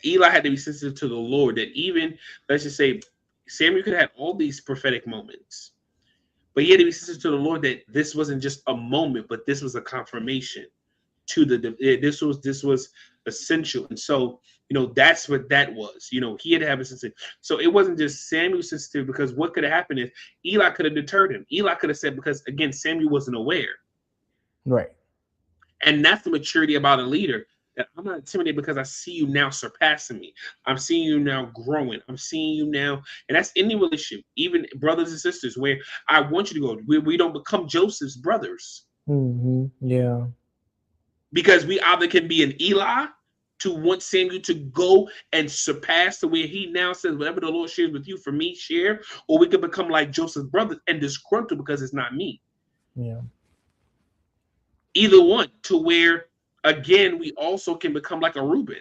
Eli had to be sensitive to the Lord. That even, let's just say, Samuel could have all these prophetic moments, but he had to be sensitive to the Lord that this wasn't just a moment, but this was a confirmation to this was essential. And so, that's what that was. He had to have a sensitive. So it wasn't just Samuel sensitive, because what could have happened is Eli could have deterred him. Eli could have said, because again, Samuel wasn't aware. Right. And that's the maturity about a leader. That I'm not intimidated because I see you now surpassing me. I'm seeing you now growing. I'm seeing you now. And that's any relationship, even brothers and sisters, where I want you to go. We don't become Joseph's brothers. Yeah. Because we either can be an Eli to want Samuel to go and surpass to where he now says, whatever the Lord shares with you, for me, share. Or we could become like Joseph's brothers and disgruntled because it's not me. Yeah. Either one, to where, again, we also can become like a Reuben.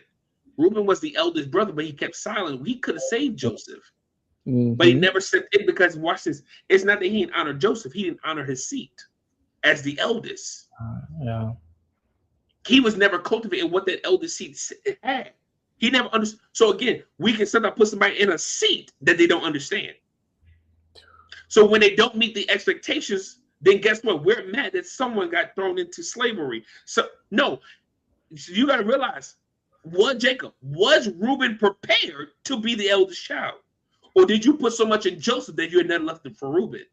Reuben was the eldest brother, but he kept silent. He could have saved Joseph, but he never stepped in because, watch this, it's not that he didn't honor Joseph. He didn't honor his seat as the eldest. Yeah. He was never cultivating what that eldest seat had. He never understood. So again, we can sometimes put somebody in a seat that they don't understand. So when they don't meet the expectations, then guess what? We're mad that someone got thrown into slavery. So no, you got to realize, was Reuben prepared to be the eldest child? Or did you put so much in Joseph that you had never left him for Reuben?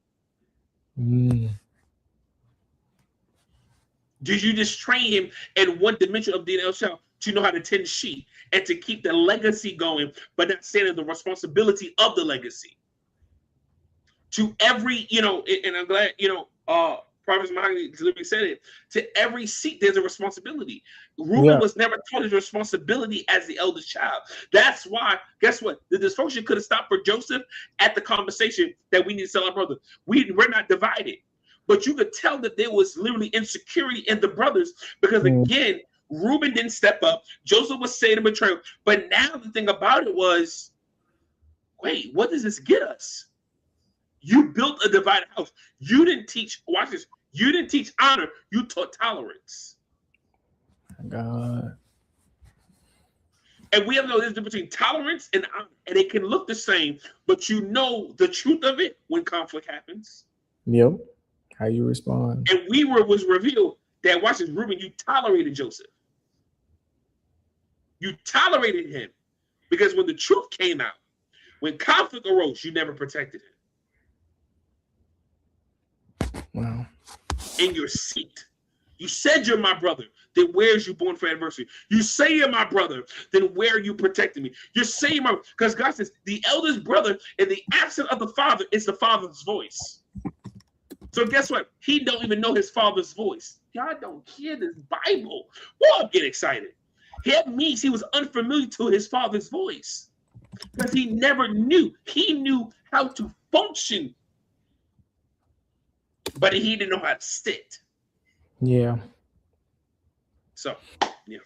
Did you just train him in one dimension of being an eldest child to know how to tend sheep and to keep the legacy going, but not saying the responsibility of the legacy? To every, and I'm glad, Prophet Mahogany literally said it, to every seat there's a responsibility. Reuben was never taught his responsibility as the eldest child. That's why, guess what? The dysfunction could have stopped for Joseph at the conversation that we need to sell our brother. We're not divided. But you could tell that there was literally insecurity in the brothers because, again, Reuben didn't step up. Joseph was saying to betrayal. But now the thing about it was, wait, what does this get us? You built a divided house. You didn't teach, watch this, you didn't teach honor, you taught tolerance. God. And we have no difference between tolerance and honor. And it can look the same, but you know the truth of it when conflict happens. Yep. How you respond. And was revealed that, watch this, Reuben, you tolerated Joseph. You tolerated him because when the truth came out, when conflict arose, you never protected him. Wow. In your seat. You said you're my brother. Then where's you born for adversity? You say you're my brother. Then where are you protecting me? You're saying my, because God says the eldest brother in the absence of the father is the father's voice. So guess what? He don't even know his father's voice. God don't hear this Bible. Well, get excited. That means he was unfamiliar to his father's voice because he never knew. He knew how to function, but he didn't know how to sit. Yeah. So, yeah.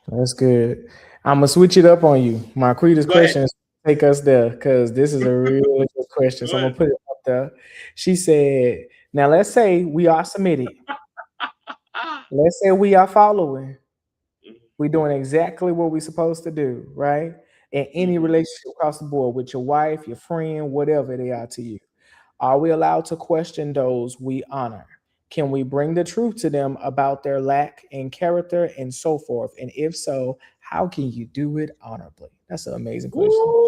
That's good. I'm gonna switch it up on you. Marquita's Go ahead. question is take us there because this is a really good question. Go So I'm gonna ahead. put it up there. She said, "Now let's say we are submitted. Ah. Let's say we are following. Mhm. We're doing exactly what we're supposed to do, right? In any Mhm. relationship across the board with your wife, your friend, whatever they are to you. Are we allowed to question those we honor? Can we bring the truth to them about their lack in character and so forth? And if so, how can you do it honorably?" That's an amazing question. Ooh.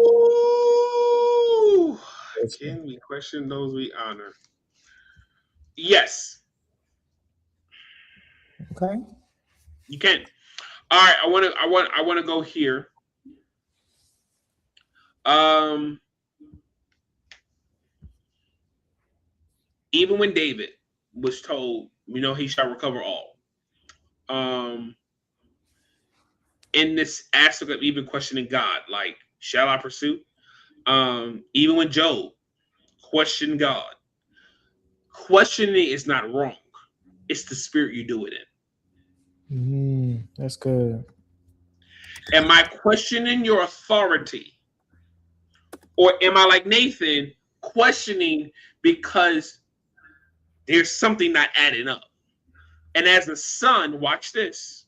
Can we question those we honor? Yes, Okay. you can. All right, I want to go here. Um, even when David was told, he shall recover all. Um, in this aspect of even questioning God, like, shall I pursue? Even when Job questioned God, questioning is not wrong. It's the spirit you do it That's good. in. Am I questioning your authority? Or am I like Nathan, questioning because there's something not adding up? And as a son, watch this.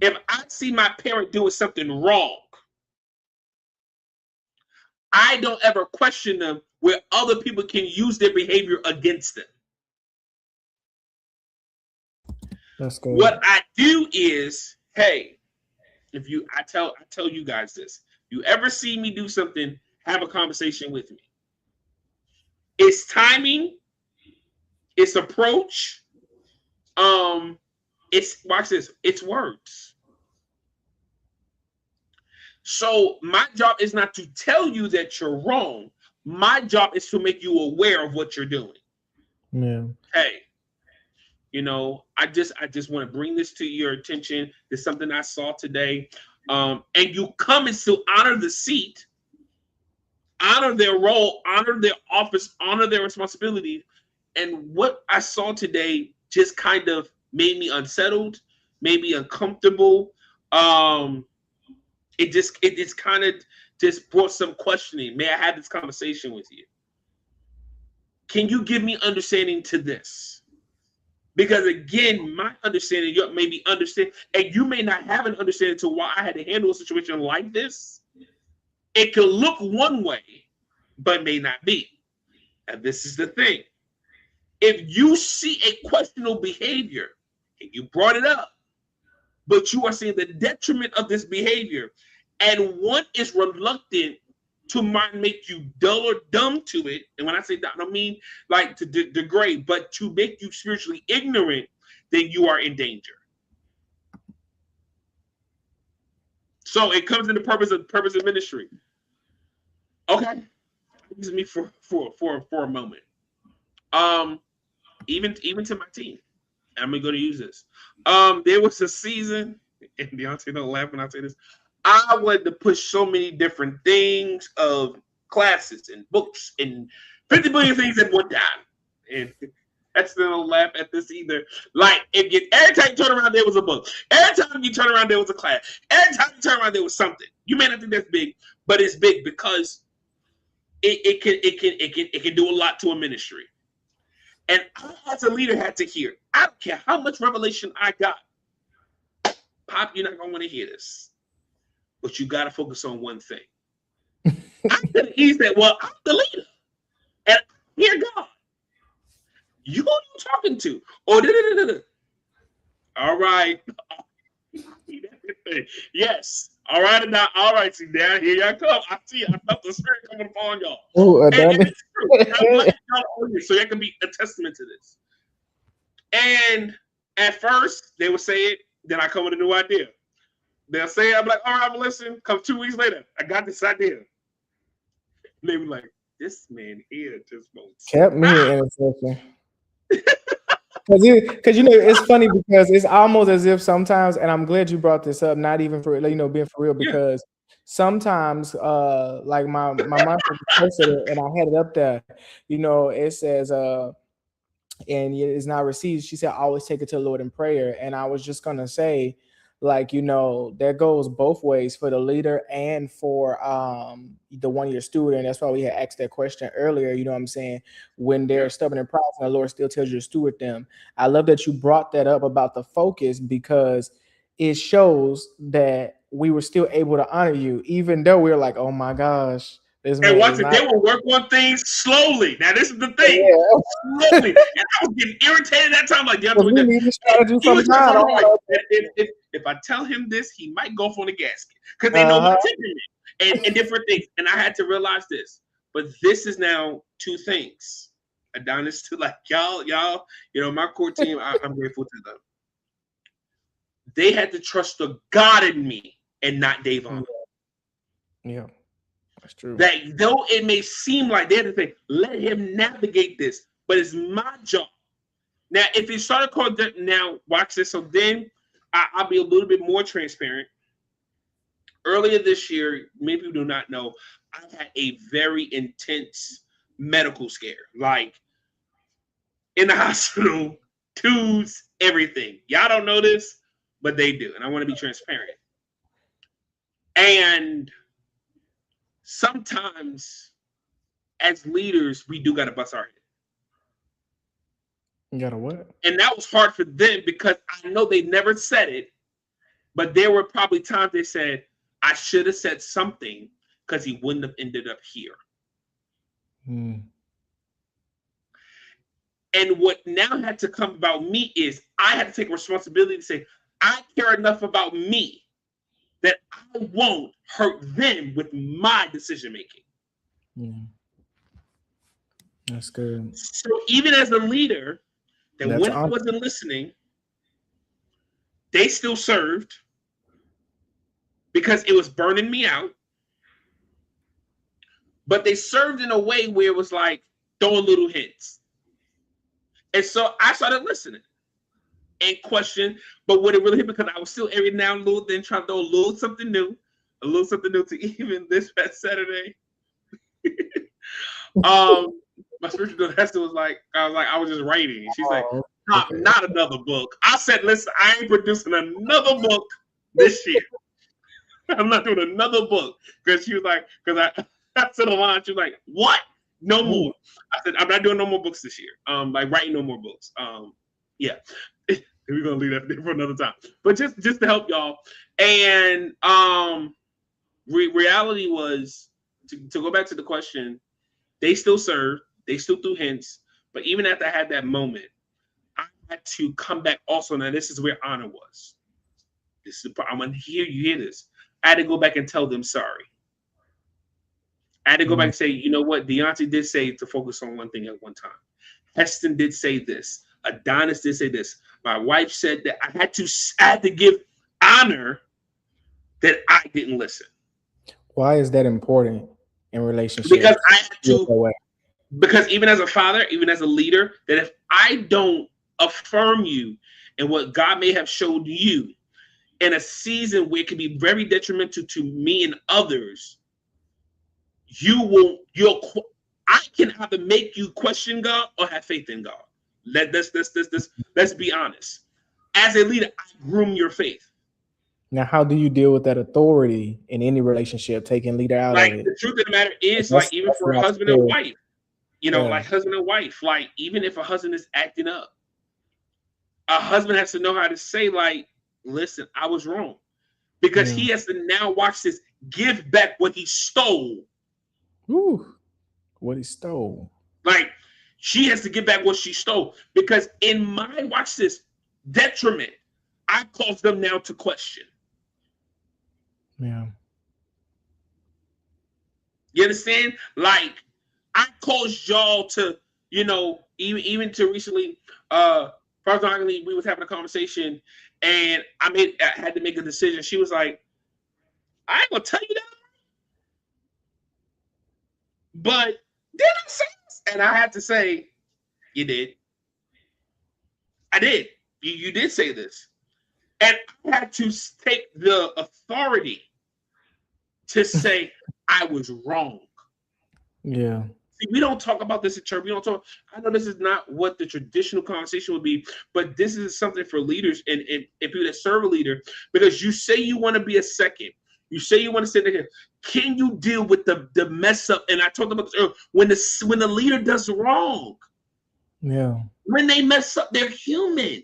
If I see my parent doing something wrong, I don't ever question them where other people can use their behavior against them. That's What good. I do is, hey, if you I tell you guys this. If you ever see me do something, have a conversation with me. It's timing, it's approach, it's watch this, it's words. So my job is not to tell you that you're wrong. My job is to make you aware of what you're doing. Yeah. Hey, I just want to bring this to your attention. It's something I saw today. And you come and still honor the seat, honor their role, honor their office, honor their responsibility. And what I saw today just kind of made me unsettled, made me uncomfortable. Um, it just kind of just brought some questioning. May I have this conversation with you? Can you give me understanding to this? Because again, my understanding, you maybe understand, and you may not have an understanding to why I had to handle a situation like this. It could look one way, but may not be. And this is the thing. If you see a questionable behavior and you brought it up, but you are seeing the detriment of this behavior, and one is reluctant to make you dull or dumb to it. And when I say that, I don't mean like to degrade, but to make you spiritually ignorant, then you are in danger. So it comes into purpose of ministry. Okay, use me for a moment. Um, even to my team, I'm going to use this. There was a season, and Deontay don't laugh when I say this. I wanted to push so many different things of classes and books and 50 billion things at one time. And that's still don't laugh at this either. Like every time you turn around, there was a book. Every time you turn around, there was a class. Every time you turn around, there was something. You may not think that's big, but it's big because it can do a lot to a ministry. And I, as a leader, had to hear. I don't care how much revelation I got. Pop, you're not gonna want to hear this, but you got to focus on one thing. I could have easily said, "Well, I'm the leader, and I hear God. You who you talking to?" Or da-da-da-da-da. All right, yes. All right, now, all right. See, now here y'all come. I see. I felt the spirit coming upon y'all, Oh, and done it's true. And I'm glad y'all on here, so that can be a testament to this. And at first, they would say it. Then I come with a new idea. They'll say, I'm like, all right, well, listen, come 2 weeks later, I got this idea. And they were like, this man here just won't Kept me stop. in intercession. Because it's funny because it's almost as if sometimes, and I'm glad you brought this up, not even for being for real, Yeah. because sometimes like my mom posted it and I had it up there, it says and it's not received. She said, always take it to the Lord in prayer. And I was just gonna say, like, that goes both ways for the leader and for the 1 year student. That's why we had asked that question earlier. You know what I'm saying? When they're Yeah. stubborn and proud, and the Lord still tells you to steward them. I love that you brought that up about the focus, because it shows that we were still able to honor you, even though we were like, oh my gosh, this And man is watch it, not. they will work on things slowly. Now, this is the thing. Yeah. Slowly. And I was getting irritated that time. Like, Because we need a strategy he from was trying God. to like, if I tell him this, he might go for the gasket. Because they know my Uh-huh. temperament and different things. And I had to realize this. But this is now two things. Adonis to like y'all, my core team, I'm grateful to them. They had to trust the God in me and not Davon. Yeah, that's true. That though it may seem like they had to say, let him navigate this, but it's my job. Now, if it started calling that, now watch this. So then I'll be a little bit more transparent. Earlier this year, maybe you do not know, I had a very intense medical scare. Like in the hospital, tubes, everything. Y'all don't know this, but they do. And I want to be transparent. And sometimes as leaders, we do got to bust our head. You got a what? And that was hard for them because I know they never said it, but there were probably times they said, I should have said something because he wouldn't have ended up here. And what now had to come about me is I had to take responsibility to say, I care enough about me that I won't hurt them with my decision making. Yeah. That's good. So even as a leader, that That's when I wasn't listening, they still served because it was burning me out. But they served in a way where it was like throwing little hints. And so I started listening and question, but what it really hit because I was still every now and then trying to throw a little something new to even this past Saturday. My spiritual director was like, I was just writing. She's like, not another book. I said, listen, I ain't producing another book this year. I'm not doing another book. Because she was like, because I said a line, she was like, what? No more. I said, I'm not doing no more books this year. Like writing no more books. Yeah. We're gonna leave that there for another time. But just to help y'all. And reality was to go back to the question, they still served, they still threw hints, but even after I had that moment, I had to come back also. Now, this is where honor was. This is I'm gonna hear this. I had to go back and tell them sorry. I had to go back and say, you know what? Deontay did say to focus on one thing at one time. Heston did say this. Adonis did say this. My wife said that I had to give honor that I didn't listen. Why is that important in relationships? Because I had to. Because even as a father, even as a leader, that if I don't affirm you and what God may have showed you in a season where it can be very detrimental to me and others, I can either make you question God or have faith in God. Let's be honest. As a leader, I groom your faith. Now, how do you deal with that authority in any relationship, taking leader out Like of it? the truth of the matter is, like even for a husband and wife, like husband and wife, like even if a husband is acting up, a husband has to know how to say, like, listen, I was wrong. Because he has to now watch this, give back what he stole. Ooh, what he stole. Like, she has to give back what she stole. Because in my, watch this, detriment, I cause them now to question. Yeah. You understand? Like, I caused y'all to, even to recently, we was having a conversation and I had to make a decision. She was like, I ain't gonna tell you that. But Did I say this? And I had to say, you did. I did. You did say this. And I had to take the authority to say I was wrong. Yeah. See, we don't talk about this in church. We don't talk. I know this is not what the traditional conversation would be, but this is something for leaders and people that serve a leader, because you say you want to be a second. You say you want to sit there. Can you deal with the mess up? And I talked about this earlier. When the leader does wrong, Yeah. when they mess up, they're human.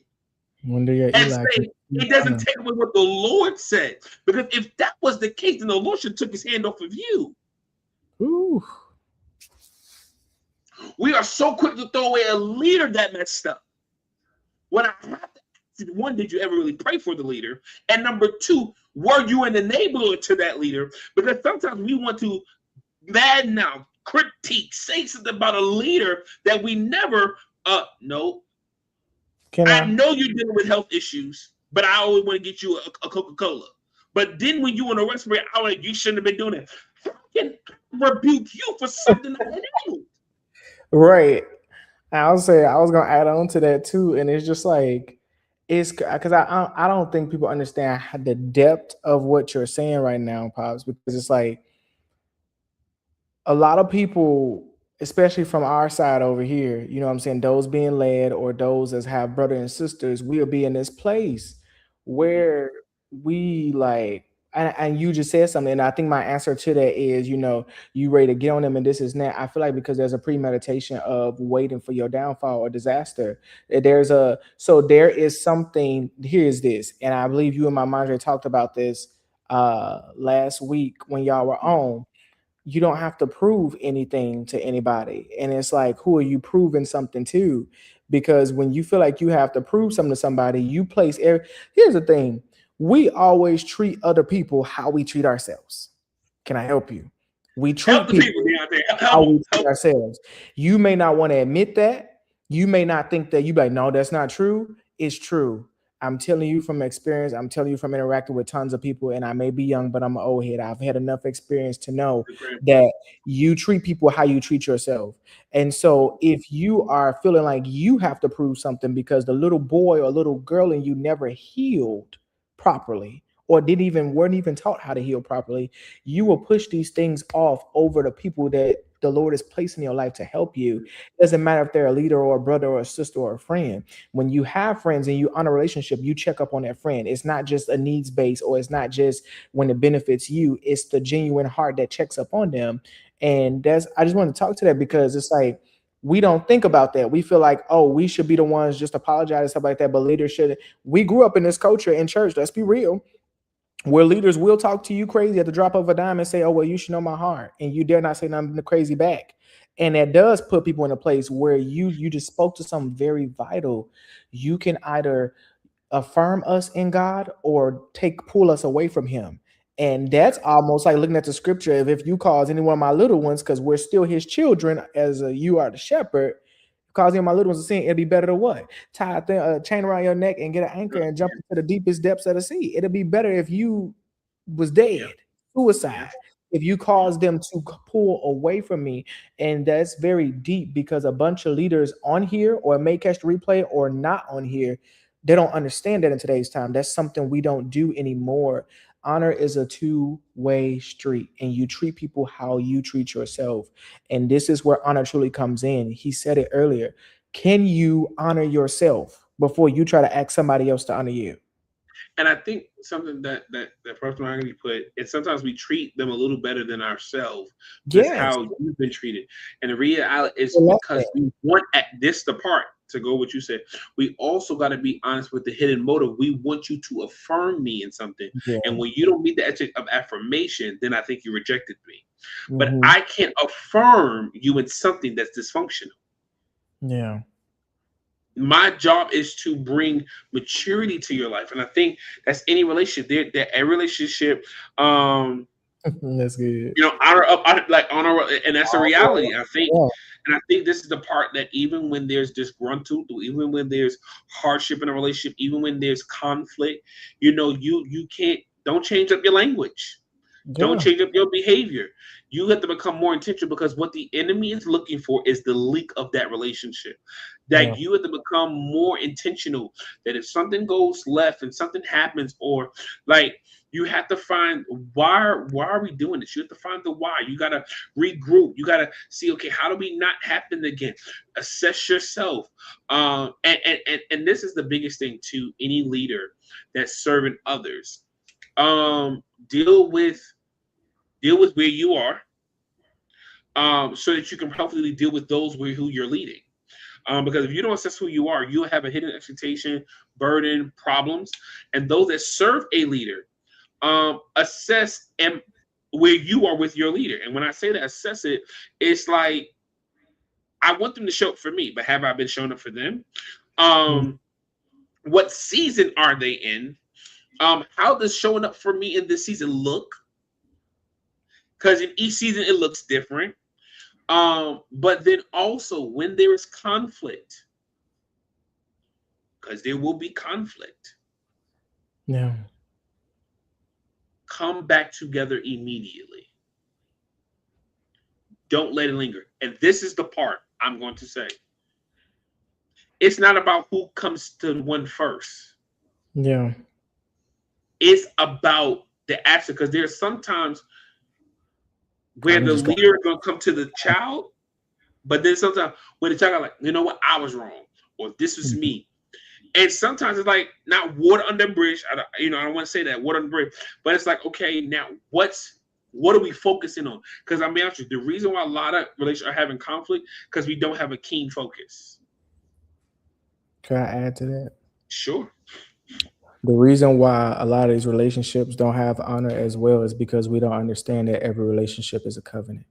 When they're And Eli. say it doesn't take away what the Lord said. Because if that was the case, then the Lord should have took his hand off of you. Ooh. We are so quick to throw away a leader that messed up. When I have to ask, one, did you ever really pray for the leader? And number two, were you an enabler to that leader? Because sometimes we want to now critique, say something about a leader that we never, no. I know you're dealing with health issues, but I always want to get you a Coca-Cola. But then when you on a respirator, I'm like, you shouldn't have been doing it. How can I rebuke you for something I did? Right. I'll say I was gonna add on to that too, and it's just like it's because I don't think people understand the depth of what you're saying right now, pops. Because it's like a lot of people, especially from our side over here, you know what I'm saying, those being led or those that have brother and sisters, we'll be in this place where we like and you just said something, and I think my answer to that is, you ready to get on them and this is that. I feel like because there's a premeditation of waiting for your downfall or disaster. There is something. Here's this, and I believe you and my Madre talked about this last week when y'all were on. You don't have to prove anything to anybody. And it's like, who are you proving something to? Because when you feel like you have to prove something to somebody, here's the thing. We always treat other people how we treat ourselves. Can I help you? We Help treat the people people out there. how Help we them. treat ourselves. You may not want to admit that. You may not think that. You be like, no, that's not true. It's true. I'm telling you from experience. I'm telling you from interacting with tons of people, and I may be young, but I'm an old head. I've had enough experience to know that you treat people how you treat yourself. And so if you are feeling like you have to prove something because the little boy or little girl in you never healed properly or weren't even taught how to heal properly, you will push these things off over the people that the Lord is placing in your life to help you. It doesn't matter if they're a leader or a brother or a sister or a friend. When you have friends and you on a relationship, you check up on that friend. It's not just a needs base, or it's not just when it benefits you. It's the genuine heart that checks up on them. And I just want to talk to that because it's like we don't think about that. We feel like, oh, we should be the ones just apologize and stuff like that. But leaders should. We grew up in this culture in church. Let's be real, where leaders will talk to you crazy at the drop of a dime and say, oh, well, you should know my heart. And you dare not say nothing crazy back. And that does put people in a place where you just spoke to something very vital. You can either affirm us in God or pull us away from him. And that's almost like looking at the scripture. If you cause any one of my little ones, because we're still his children, you are the shepherd, cause any of my little ones to sin, it'd be better to what? Tie a chain around your neck and get an anchor and jump into the deepest depths of the sea. It'd be better if you was dead, suicide, if you cause them to pull away from me. And that's very deep because a bunch of leaders on here or may catch the replay or not on here, they don't understand that in today's time. That's something we don't do anymore. Honor is a two-way street, and you treat people how you treat yourself. And this is where honor truly comes in. He said it earlier. Can you honor yourself before you try to ask somebody else to honor you? And I think something that person Randy put, is sometimes we treat them a little better than ourselves, just Yes. how you've been treated. And the reality is I love because that. we want at this the part to go what you said. We also got to be honest with the hidden motive. We want you to affirm me in something. Yeah. And when you don't meet the ethic of affirmation, then I think you rejected me. But Mhm. I can't affirm you in something that's dysfunctional. Yeah. My job is to bring maturity to your life, and I think that's any relationship. A relationship, That's good. honor, and that's a reality. I think, Yeah. and I think this is the part that even when there's disgruntled, even when there's hardship in a relationship, even when there's conflict, you can't don't change up your language. Don't Yeah. change up your behavior. You have to become more intentional because what the enemy is looking for is the leak of that relationship. Yeah. That you have to become more intentional. That if something goes left and something happens, or like you have to find why are we doing this? You have to find the why. You gotta regroup. You gotta see, okay, how do we not happen again? Assess yourself. And this is the biggest thing to any leader that's serving others. Deal with where you are, so that you can properly deal with those who you're leading. Because if you don't assess who you are, you'll have a hidden expectation, burden, problems. And those that serve a leader, assess and where you are with your leader. And when I say that, assess it, it's like I want them to show up for me, but have I been showing up for them? Mm. Um, what season are they in? How does showing up for me in this season look? Because in each season it looks different. But then also when there is conflict, because there will be conflict, Yeah. come back together immediately. Don't let it linger. And this is the part I'm going to say. It's not about who comes to one first. Yeah. It's about the action. Because there's sometimes where I'm the just gonna. leader is going to come to the child, but then sometimes when the child are like, you know what, I was wrong, or this was Mhm. me. And sometimes it's like not water under the bridge. I don't want to say that water under the bridge, but it's like, okay, now what are we focusing on? Because I'm being honest with you, the reason why a lot of relationships are having conflict because we don't have a keen focus. Can I add to that? Sure, The reason why a lot of these relationships don't have honor as well is because we don't understand that every relationship is a covenant.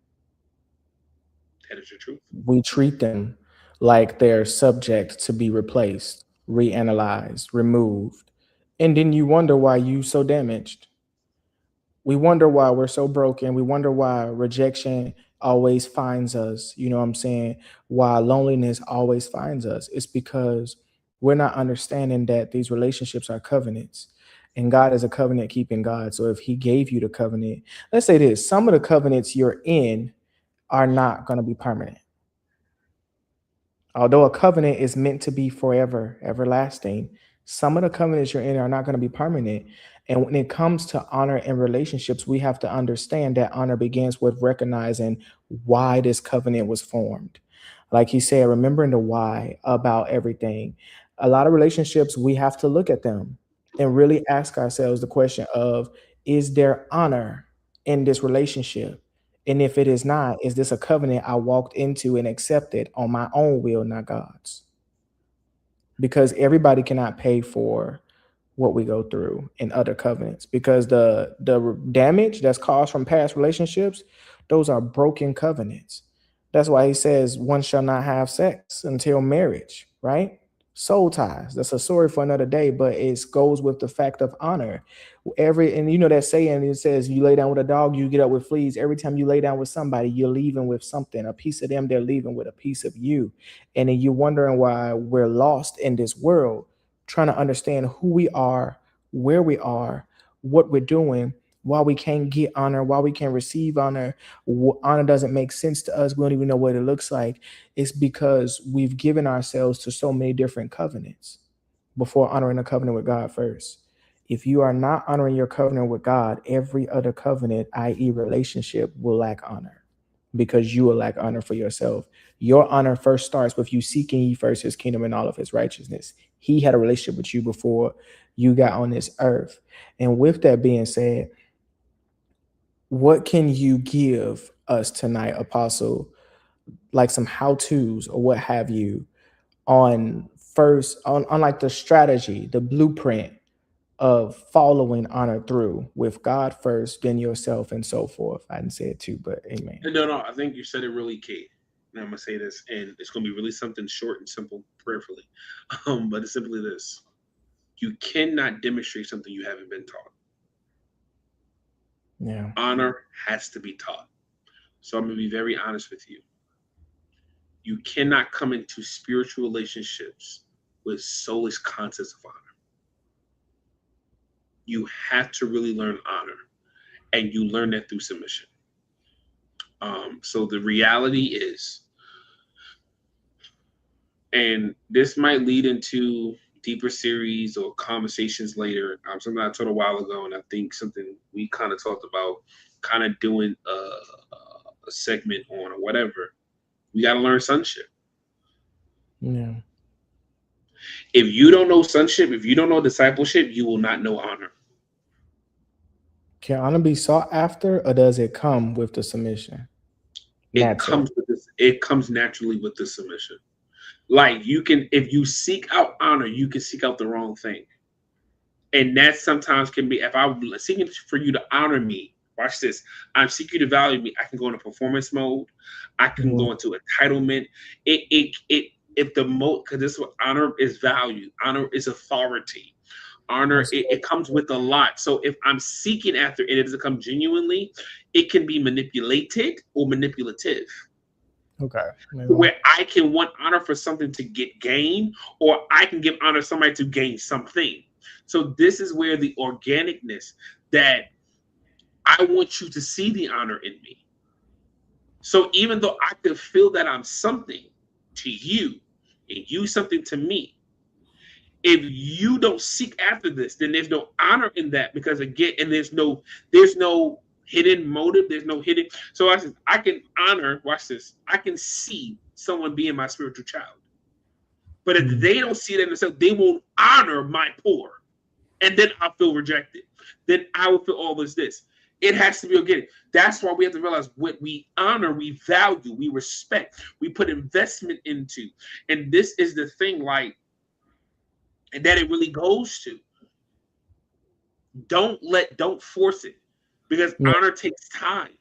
that is the truth. We treat them like they're subject to be replaced, reanalyzed, removed. And then you wonder why you so damaged. We wonder why we're so broken. We wonder why rejection always finds us. You know what I'm saying? Why loneliness always finds us. It's because we're not understanding that these relationships are covenants. And God is a covenant keeping God. So if He gave you the covenant, let's say this, some of the covenants you're in are not going to be permanent. Although a covenant is meant to be forever, everlasting, some of the covenants you're in are not going to be permanent. And when it comes to honor in relationships, we have to understand that honor begins with recognizing why this covenant was formed. Like he said, remembering the why about everything. A lot of relationships, we have to look at them and really ask ourselves the question of, is there honor in this relationship? And if it is not, is this a covenant I walked into and accepted on my own will, not God's? Because everybody cannot pay for what we go through in other covenants. Because the damage that's caused from past relationships, those are broken covenants. That's why he says one shall not have sex until marriage, right? Soul ties. That's a story for another day, but it goes with the fact of honor. Every and you know that saying it says you lay down with a dog, you get up with fleas. Every time you lay down with somebody, you're leaving with something. A piece of them, they're leaving with a piece of you. And then you're wondering why we're lost in this world, trying to understand who we are, where we are, what we're doing, why we can't get honor, why we can't receive honor. Honor doesn't make sense to us. We don't even know what it looks like. It's because we've given ourselves to so many different covenants before honoring a covenant with God first. If you are not honoring your covenant with God, every other covenant, i.e., relationship, will lack honor because you will lack honor for yourself. Your honor first starts with you seeking ye first his kingdom and all of his righteousness. He had a relationship with you before you got on this earth. And with that being said, what can you give us tonight, Apostle? Like some how to's or what have you on first, on like the strategy, the blueprint of following honor through with God first, then yourself, and so forth. I didn't say it too, but amen. No, I think you said it really key. And I'm gonna say this, and it's gonna be really something short and simple, prayerfully. But it's simply this: you cannot demonstrate something you haven't been taught. Yeah. Honor has to be taught. So I'm gonna be very honest with you. You cannot come into spiritual relationships with soulless concepts of honor. You have to really learn honor. and you learn that through submission. So the reality is, and this might lead into deeper series or conversations later. Something I told a while ago, and I think something we kind of talked about, kind of doing a segment on or whatever. We got to learn sonship. Yeah. If you don't know sonship, if you don't know discipleship, you will not know honor. Can honor be sought after, or does it come with the submission? It comes with this. It comes naturally with the submission. Like you can, if you seek out honor, you can seek out the wrong thing. And that sometimes can be, if I'm seeking for you to honor me, watch this. I'm seeking you to value me. I can go into performance mode. I can go into entitlement. If the most, because this is what honor is value. Honor is authority. Honor, it comes with a lot. So if I'm seeking after it, it doesn't come genuinely, it can be manipulated or manipulative. Okay. Where I can want honor for something to get gain, or I can give honor to somebody to gain something. So this is where the organicness that I want you to see the honor in me. So even though I could feel that I'm something to you and you something to me, if you don't seek after this, then there's no honor in that, because again, and there's no hidden motive. There's no hidden. So I can honor, watch this. I can see someone being my spiritual child. But if they don't see that themselves, they won't honor my poor. And then I'll feel rejected. Then I will feel all this. It has to be organic. That's why we have to realize what we honor, we value, we respect, we put investment into. And this is the thing, like, and that it really goes to. Don't force it. Because honor takes time.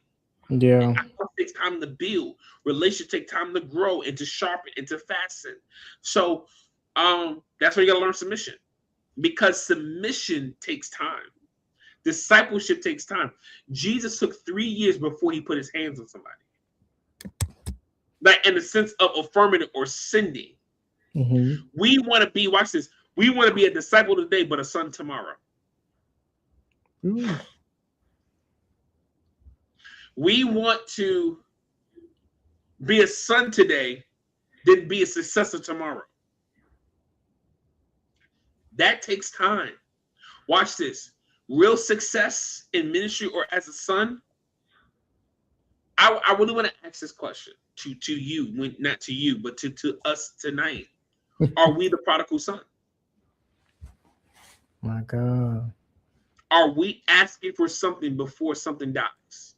Yeah. Honor takes time to build. Relationships take time to grow and to sharpen and to fasten. So that's why you gotta learn submission. Because submission takes time. Discipleship takes time. Jesus took 3 years before he put his hands on somebody. Like in the sense of affirmative or sending. We want to be, watch this, we want to be a disciple today, but a son tomorrow. We want to be a son today, then be a successor tomorrow. That takes time. Watch this. Real success in ministry or as a son. I really want to ask this question to you, not to you, but to us tonight. Are we the prodigal son? My God. Are we asking for something before something dies?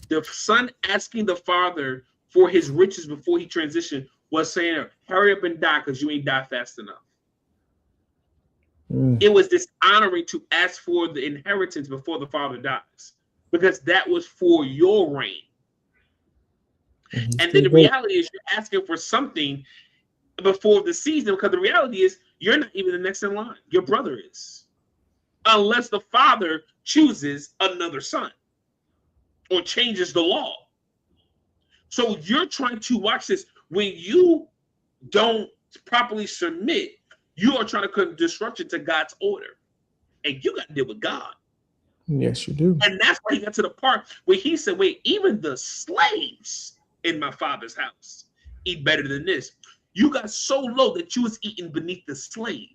The son asking the father for his riches before he transitioned was saying, hurry up and die because you ain't die fast enough. It was dishonoring to ask for the inheritance before the father dies, because that was for your reign. And then the reality is you're asking for something before the season, because the reality is you're not even the next in line. Your brother is. Unless the father chooses another son or changes the law. So you're trying to, watch this, when you don't properly submit, you are trying to cause disruption to God's order. And you got to deal with God. Yes, you do. And that's why he got to the part where he said, wait, even the slaves in my father's house eat better than this. You got so low that you was eating beneath the slave.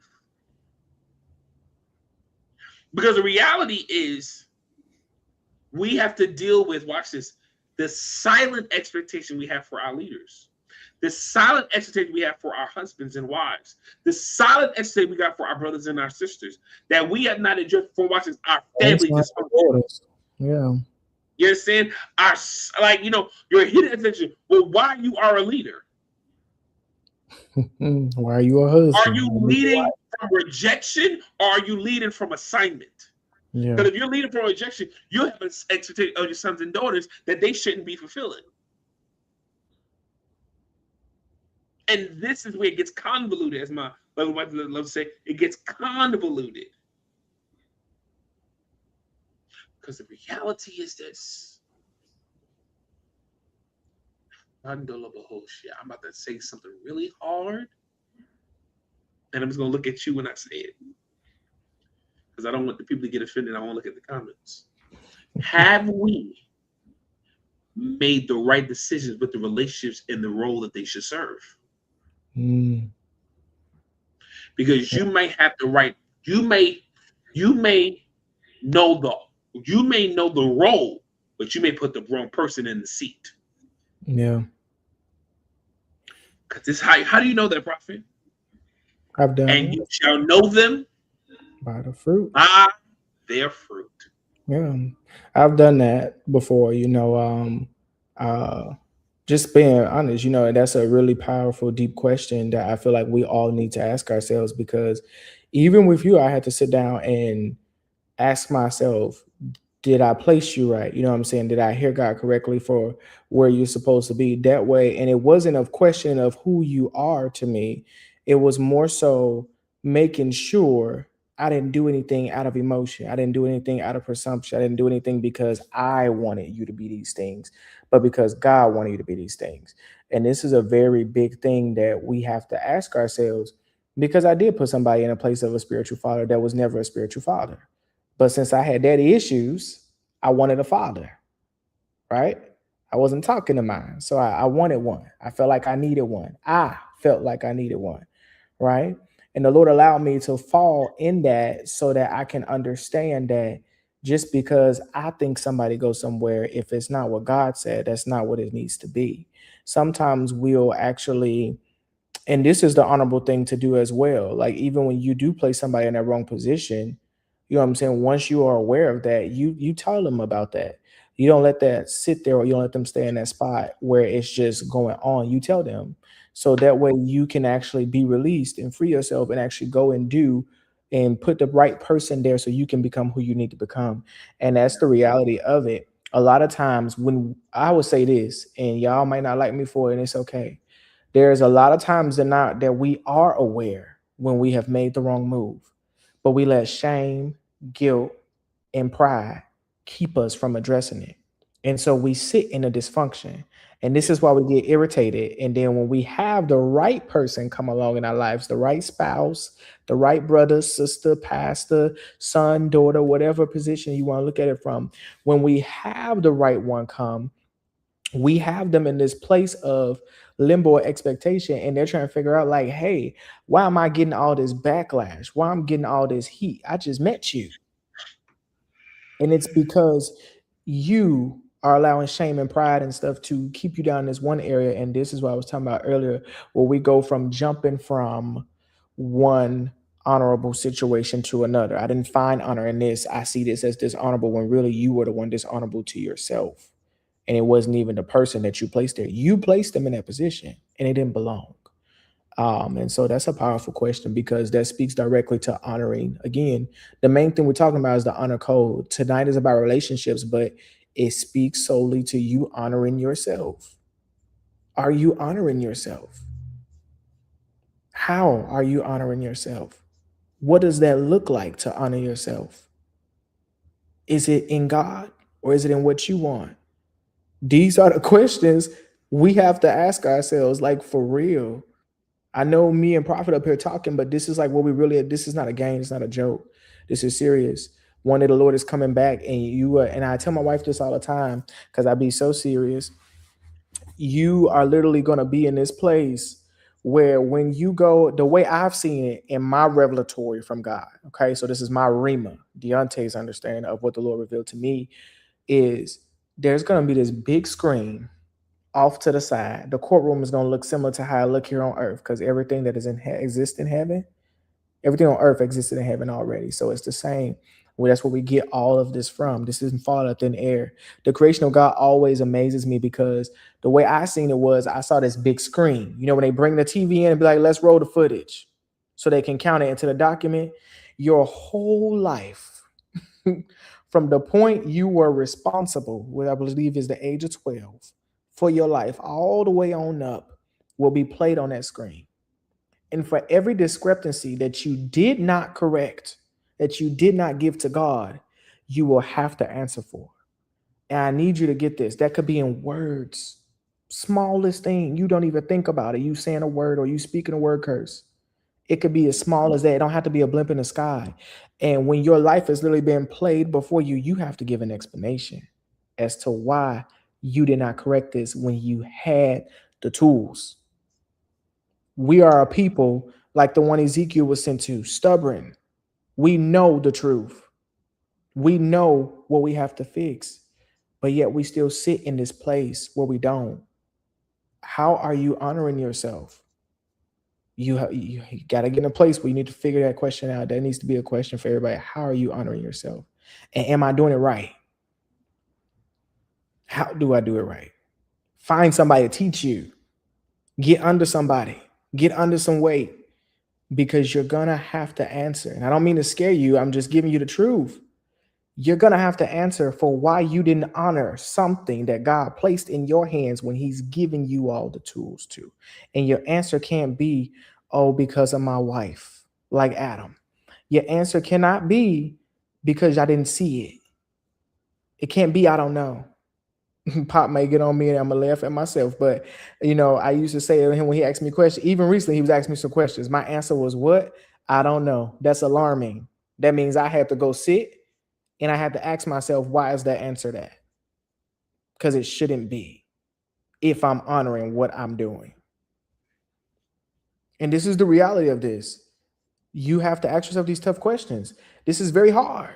Because the reality is we have to deal with, watch this, the silent expectation we have for our leaders. The silent expectation we have for our husbands and wives. The silent expectation we got for our brothers and our sisters. That we have not addressed for, watching our family dysfunction. Yeah. You understand? Our, like, your hidden attention. Well, why you are a leader? Why are you a husband? Are you leading from rejection, or are you leading from assignment? Yeah. Because if you're leading from rejection, you have an expectation of your sons and daughters that they shouldn't be fulfilling. And this is where it gets convoluted, as my wife loves to say, it gets convoluted. Because the reality is this. I'm about to say something really hard. And I'm just going to look at you when I say it. Because I don't want the people to get offended. I want to look at the comments. Have we made the right decisions with the relationships and the role that they should serve? Mm, Because you may have the right, you may, you may know the, you may know the role, but you may put the wrong person in the seat. yeah, Because this how do you know that, prophet? I've done And it you shall know them by the fruit. by their fruit. Yeah, I've done that before. Uh, just being honest, that's a really powerful, deep question that I feel like we all need to ask ourselves because even with you, I had to sit down and ask myself, did I place you right? You know what I'm saying? Did I hear God correctly for where you're supposed to be that way? And it wasn't a question of who you are to me. It was more so making sure I didn't do anything out of emotion. I didn't do anything out of presumption. I didn't do anything because I wanted you to be these things, but because God wanted you to be these things. And this is a very big thing that we have to ask ourselves because I did put somebody in a place of a spiritual father that was never a spiritual father. But since I had daddy issues, I wanted a father, right? I wasn't talking to mine. So I wanted one. I felt like I needed one. I felt like I needed one, right? And the Lord allowed me to fall in that so that I can understand that just because I think somebody goes somewhere, if it's not what God said, that's not what it needs to be. Sometimes we'll actually, and this is the honorable thing to do as well. Like even when you do place somebody in that wrong position, you know what I'm saying? Once you are aware of that, you tell them about that. You don't let that sit there or you don't let them stay in that spot where it's just going on. You tell them. So that way you can actually be released and free yourself and actually go and do and put the right person there so you can become who you need to become. And that's the reality of it. A lot of times when I would say this, and y'all might not like me for it, and it's okay, there's a lot of times that we are aware when we have made the wrong move, but we let shame, guilt, and pride keep us from addressing it. And so we sit in a dysfunction. And this is why we get irritated. And then when we have the right person come along in our lives, the right spouse, the right brother, sister, pastor, son, daughter, whatever position you want to look at it from, when we have the right one come, we have them in this place of limbo expectation and they're trying to figure out like, hey, why am I getting all this backlash, why I'm getting all this heat? I just met you. And it's because you are allowing shame and pride and stuff to keep you down in this one area. And this is what I was talking about earlier, where we go from jumping from one honorable situation to another. I didn't find honor in this, I see this as dishonorable, when really you were the one dishonorable to yourself. And it wasn't even the person that you placed there. You placed them in that position and it didn't belong. And so that's a powerful question because that speaks directly to honoring. Again, the main thing we're talking about is the honor code. Tonight is about relationships, but it speaks solely to you honoring yourself. Are you honoring yourself? How are you honoring yourself? What does that look like to honor yourself? Is it in God or is it in what you want? These are the questions we have to ask ourselves, like for real. I know me and Prophet up here talking, but this is like what we really, this is not a game, it's not a joke. This is serious. One day the Lord is coming back, and and I tell my wife this all the time because I be so serious. You are literally going to be in this place where when you go, the way I've seen it in my revelatory from God, okay, so this is my Rima, Deontay's understanding of what the Lord revealed to me, is there's going to be this big screen off to the side. The courtroom is going to look similar to how I look here on earth because everything that is exists in heaven, everything on earth existed in heaven already. So it's the same. Well, that's where we get all of this from. This isn't falling out in air. The creation of God always amazes me because the way I seen it was I saw this big screen. You know, when they bring the TV in and be like, let's roll the footage so they can count it into the document. Your whole life from the point you were responsible, what I believe is the age of 12, for your life, all the way on up, will be played on that screen. And for every discrepancy that you did not correct, that you did not give to God, you will have to answer for. And I need you to get this. That could be in words. Smallest thing. You don't even think about it. You saying a word or you speaking a word curse. It could be as small as that. It don't have to be a blimp in the sky. And when your life is literally being played before you, you have to give an explanation as to why you did not correct this when you had the tools. We are a people like the one Ezekiel was sent to, stubborn. We know the truth. We know what we have to fix, but yet we still sit in this place where we don't. How are you honoring yourself? You got to get in a place where you need to figure that question out. That needs to be a question for everybody. How are you honoring yourself? And am I doing it right? How do I do it right? Find somebody to teach you. Get under somebody. Get under some weight, because you're going to have to answer. And I don't mean to scare you. I'm just giving you the truth. You're going to have to answer for why you didn't honor something that God placed in your hands when he's giving you all the tools to. And your answer can't be, oh, because of my wife, like Adam. Your answer cannot be because I didn't see it. It can't be, I don't know. Pop may get on me and I'm gonna laugh at myself, but I used to say to him when he asked me questions, even recently he was asking me some questions. My answer was, what? I don't know. That's alarming. That means I have to go sit and I have to ask myself, why is that answer that? Because it shouldn't be, if I'm honoring what I'm doing. And this is the reality of this. You have to ask yourself these tough questions. This is very hard.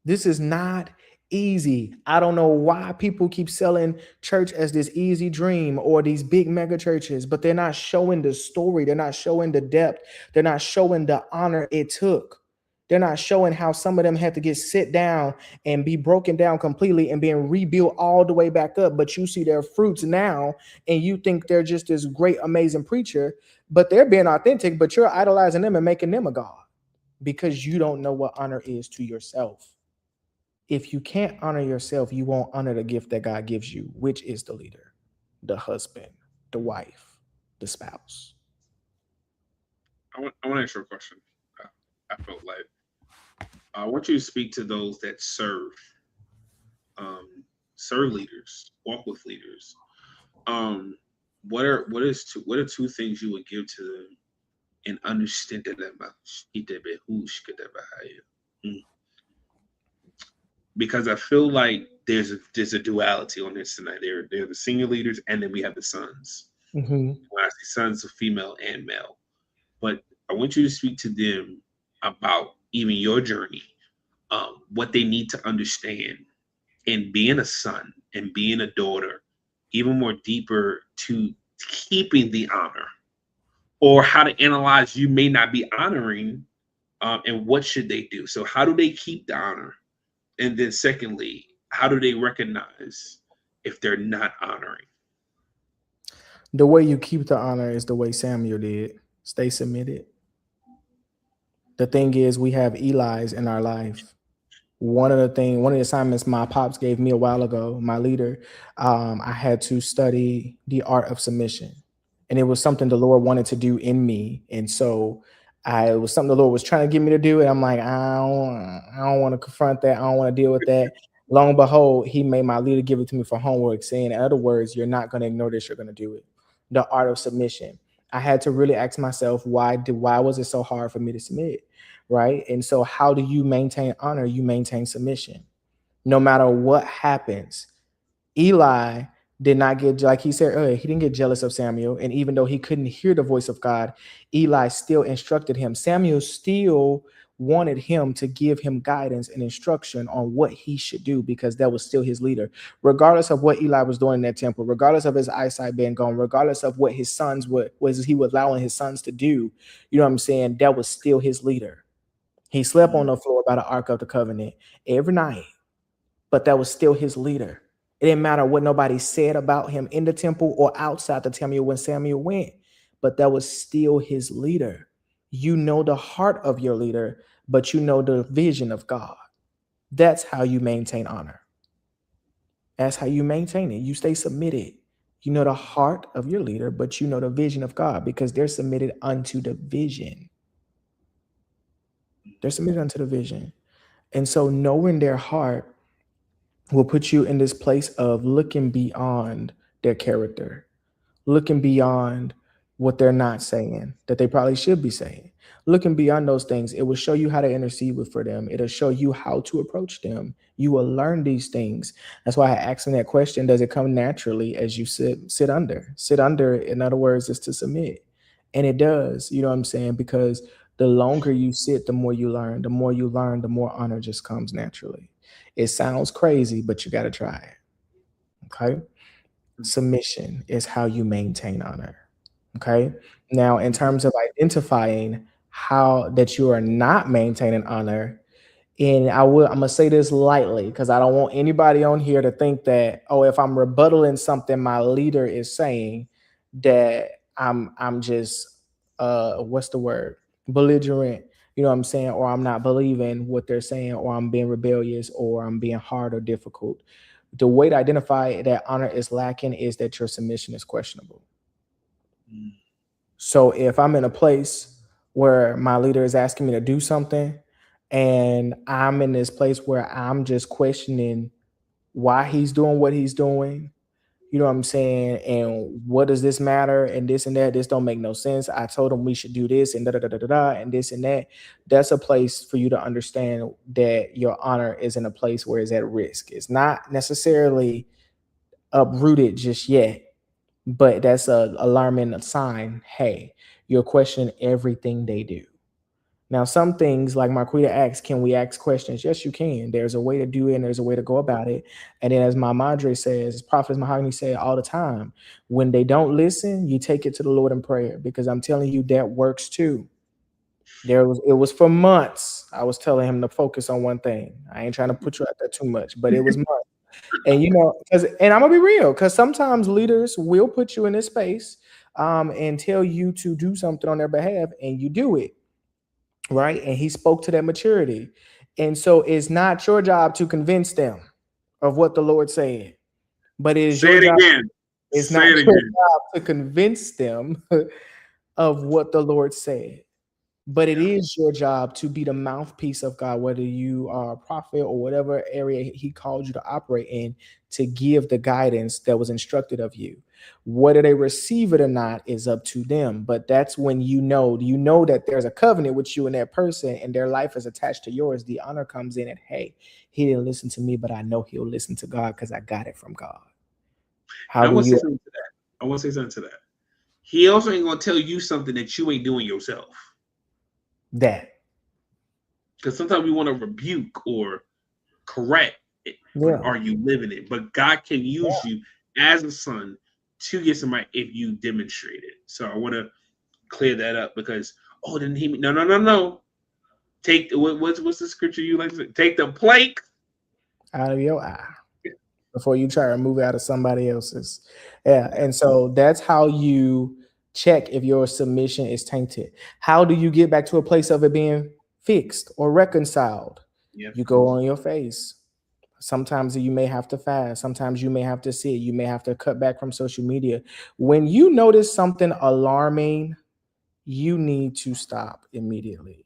This is not easy. I don't know why people keep selling church as this easy dream or these big mega churches, but they're not showing the story. They're not showing the depth. They're not showing the honor it took. They're not showing how some of them had to get sit down and be broken down completely and being rebuilt all the way back up. But you see their fruits now and you think they're just this great, amazing preacher, but they're being authentic, but you're idolizing them and making them a God because you don't know what honor is to yourself. If you can't honor yourself, you won't honor the gift that God gives you, which is the leader, the husband, the wife, the spouse. I want to ask you a question. I felt like I want you to speak to those that serve leaders, walk with leaders. What are two things you would give to them and understand that because I feel like there's a duality on this tonight. They're the senior leaders, and then we have the sons. Mm-hmm. When I say sons, of female and male, but I want you to speak to them about even your journey, what they need to understand in being a son and being a daughter, even more deeper to keeping the honor, or how to analyze you may not be honoring, and what should they do? So how do they keep the honor? And then secondly, how do they recognize if they're not honoring? The way you keep the honor is the way Samuel did. Stay submitted. The thing is, we have Eli's in our life. One of the assignments my pops gave me a while ago, my leader, I had to study the art of submission. And it was something the Lord wanted to do in me. And so it was something the Lord was trying to get me to do. And I'm like, I don't want to confront that. I don't want to deal with that. Lo and behold, he made my leader give it to me for homework, saying, in other words, you're not going to ignore this, you're going to do it. The art of submission. I had to really ask myself, why was it so hard for me to submit? Right. And so how do you maintain honor? You maintain submission. No matter what happens. Eli did not get, like he said earlier, he didn't get jealous of Samuel. And even though he couldn't hear the voice of God, Eli still instructed him. Samuel still wanted him to give him guidance and instruction on what he should do, because that was still his leader. Regardless of what Eli was doing in that temple, regardless of his eyesight being gone, regardless of what his sons was he was allowing his sons to do, you know what I'm saying? That was still his leader. He slept on the floor by the Ark of the Covenant every night, but that was still his leader. It didn't matter what nobody said about him in the temple or outside the temple when Samuel went, but that was still his leader. You know the heart of your leader, but you know the vision of God. That's how you maintain honor. That's how you maintain it. You stay submitted. You know the heart of your leader, but you know the vision of God, because they're submitted unto the vision. They're submitted unto the vision. And so knowing their heart will put you in this place of looking beyond their character, looking beyond what they're not saying that they probably should be saying. Looking beyond those things, it will show you how to intercede with for them. It'll show you how to approach them. You will learn these things. That's why I asked him that question: does it come naturally as you sit under? Sit under, in other words, is to submit, and it does. You know what I'm saying? Because the longer you sit, the more you learn. The more you learn, the more honor just comes naturally. It sounds crazy, but you got to try it. Okay. Submission is how you maintain honor. Okay. Now, in terms of identifying how that you are not maintaining honor, and I'm gonna say this lightly because I don't want anybody on here to think that, oh, if I'm rebuttaling something my leader is saying, that I'm just what's the word? Belligerent, you know what I'm saying, or I'm not believing what they're saying, or I'm being rebellious, or I'm being hard or difficult. The way to identify that honor is lacking is that your submission is questionable. So if I'm in a place where my leader is asking me to do something, and I'm in this place where I'm just questioning why he's doing what he's doing, you know what I'm saying? And what does this matter? And this and that, this don't make no sense. I told him we should do this and da da da da da da and this and that. That's a place for you to understand that your honor is in a place where it's at risk. It's not necessarily uprooted just yet, but that's a alarming sign. Hey, you're questioning everything they do. Now, some things like Marquita asks, can we ask questions? Yes, you can. There's a way to do it and there's a way to go about it. And then as my madre says, Prophet Mahogany said all the time, when they don't listen, you take it to the Lord in prayer, because I'm telling you that works too. It was for months. I was telling him to focus on one thing. I ain't trying to put you out there too much, but it was months. And and I'm gonna be real, because sometimes leaders will put you in this space and tell you to do something on their behalf, and you do it right. And he spoke to that maturity, and so it's not your job to convince them of what the Lord said, but it is Say your it job. again. It's Say not it your again. job to convince them of what the Lord said. But it Yeah. is your job to be the mouthpiece of God, whether you are a prophet or whatever area he called you to operate in, to give the guidance that was instructed of you. Whether they receive it or not is up to them. But that's when you know that there's a covenant with you and that person, and their life is attached to yours. The honor comes in, and hey, he didn't listen to me, but I know he'll listen to God because I got it from God. And How I do want to say you something to that. I want to say something to that. He also ain't gonna tell you something that you ain't doing yourself. that? Because sometimes we want to rebuke or correct it, but Yeah. are you living it? But God can use you as a son to get somebody if you demonstrate it. So I want to clear that up, because then he no. Take what's the scripture you like to say? Take the plank. Out of your eye before you try to move out of somebody else's. Yeah. And so that's how you check if your submission is tainted. How do you get back to a place of it being fixed or reconciled? Yeah. You go on your face. Sometimes you may have to fast. Sometimes you may have to sit. You may have to cut back from social media. When you notice something alarming, you need to stop immediately.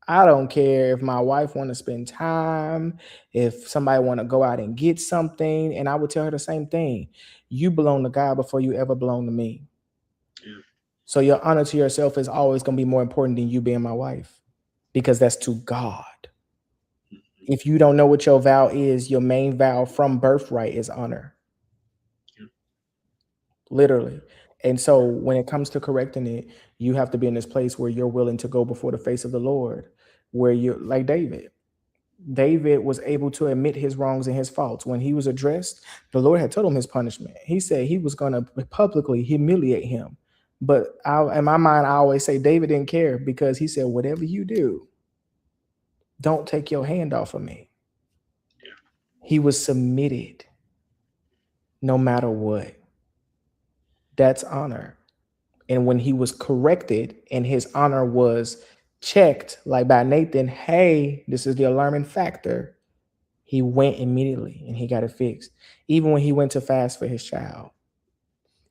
I don't care if my wife want to spend time, if somebody want to go out and get something, and I would tell her the same thing. You belong to God before you ever belong to me. Yeah. So your honor to yourself is always going to be more important than you being my wife, because that's to God. If you don't know what your vow is, your main vow from birthright is honor. Yeah. Literally. And so when it comes to correcting it, you have to be in this place where you're willing to go before the face of the Lord, where you're like David. David was able to admit his wrongs and his faults. When he was addressed, the Lord had told him his punishment. He said he was going to publicly humiliate him. But in my mind, I always say David didn't care, because he said, whatever you do, don't take your hand off of me. Yeah. He was submitted no matter what. That's honor. And when he was corrected and his honor was checked, like by Nathan, hey, this is the alarming factor, he went immediately and he got it fixed. Even when he went to fast for his child,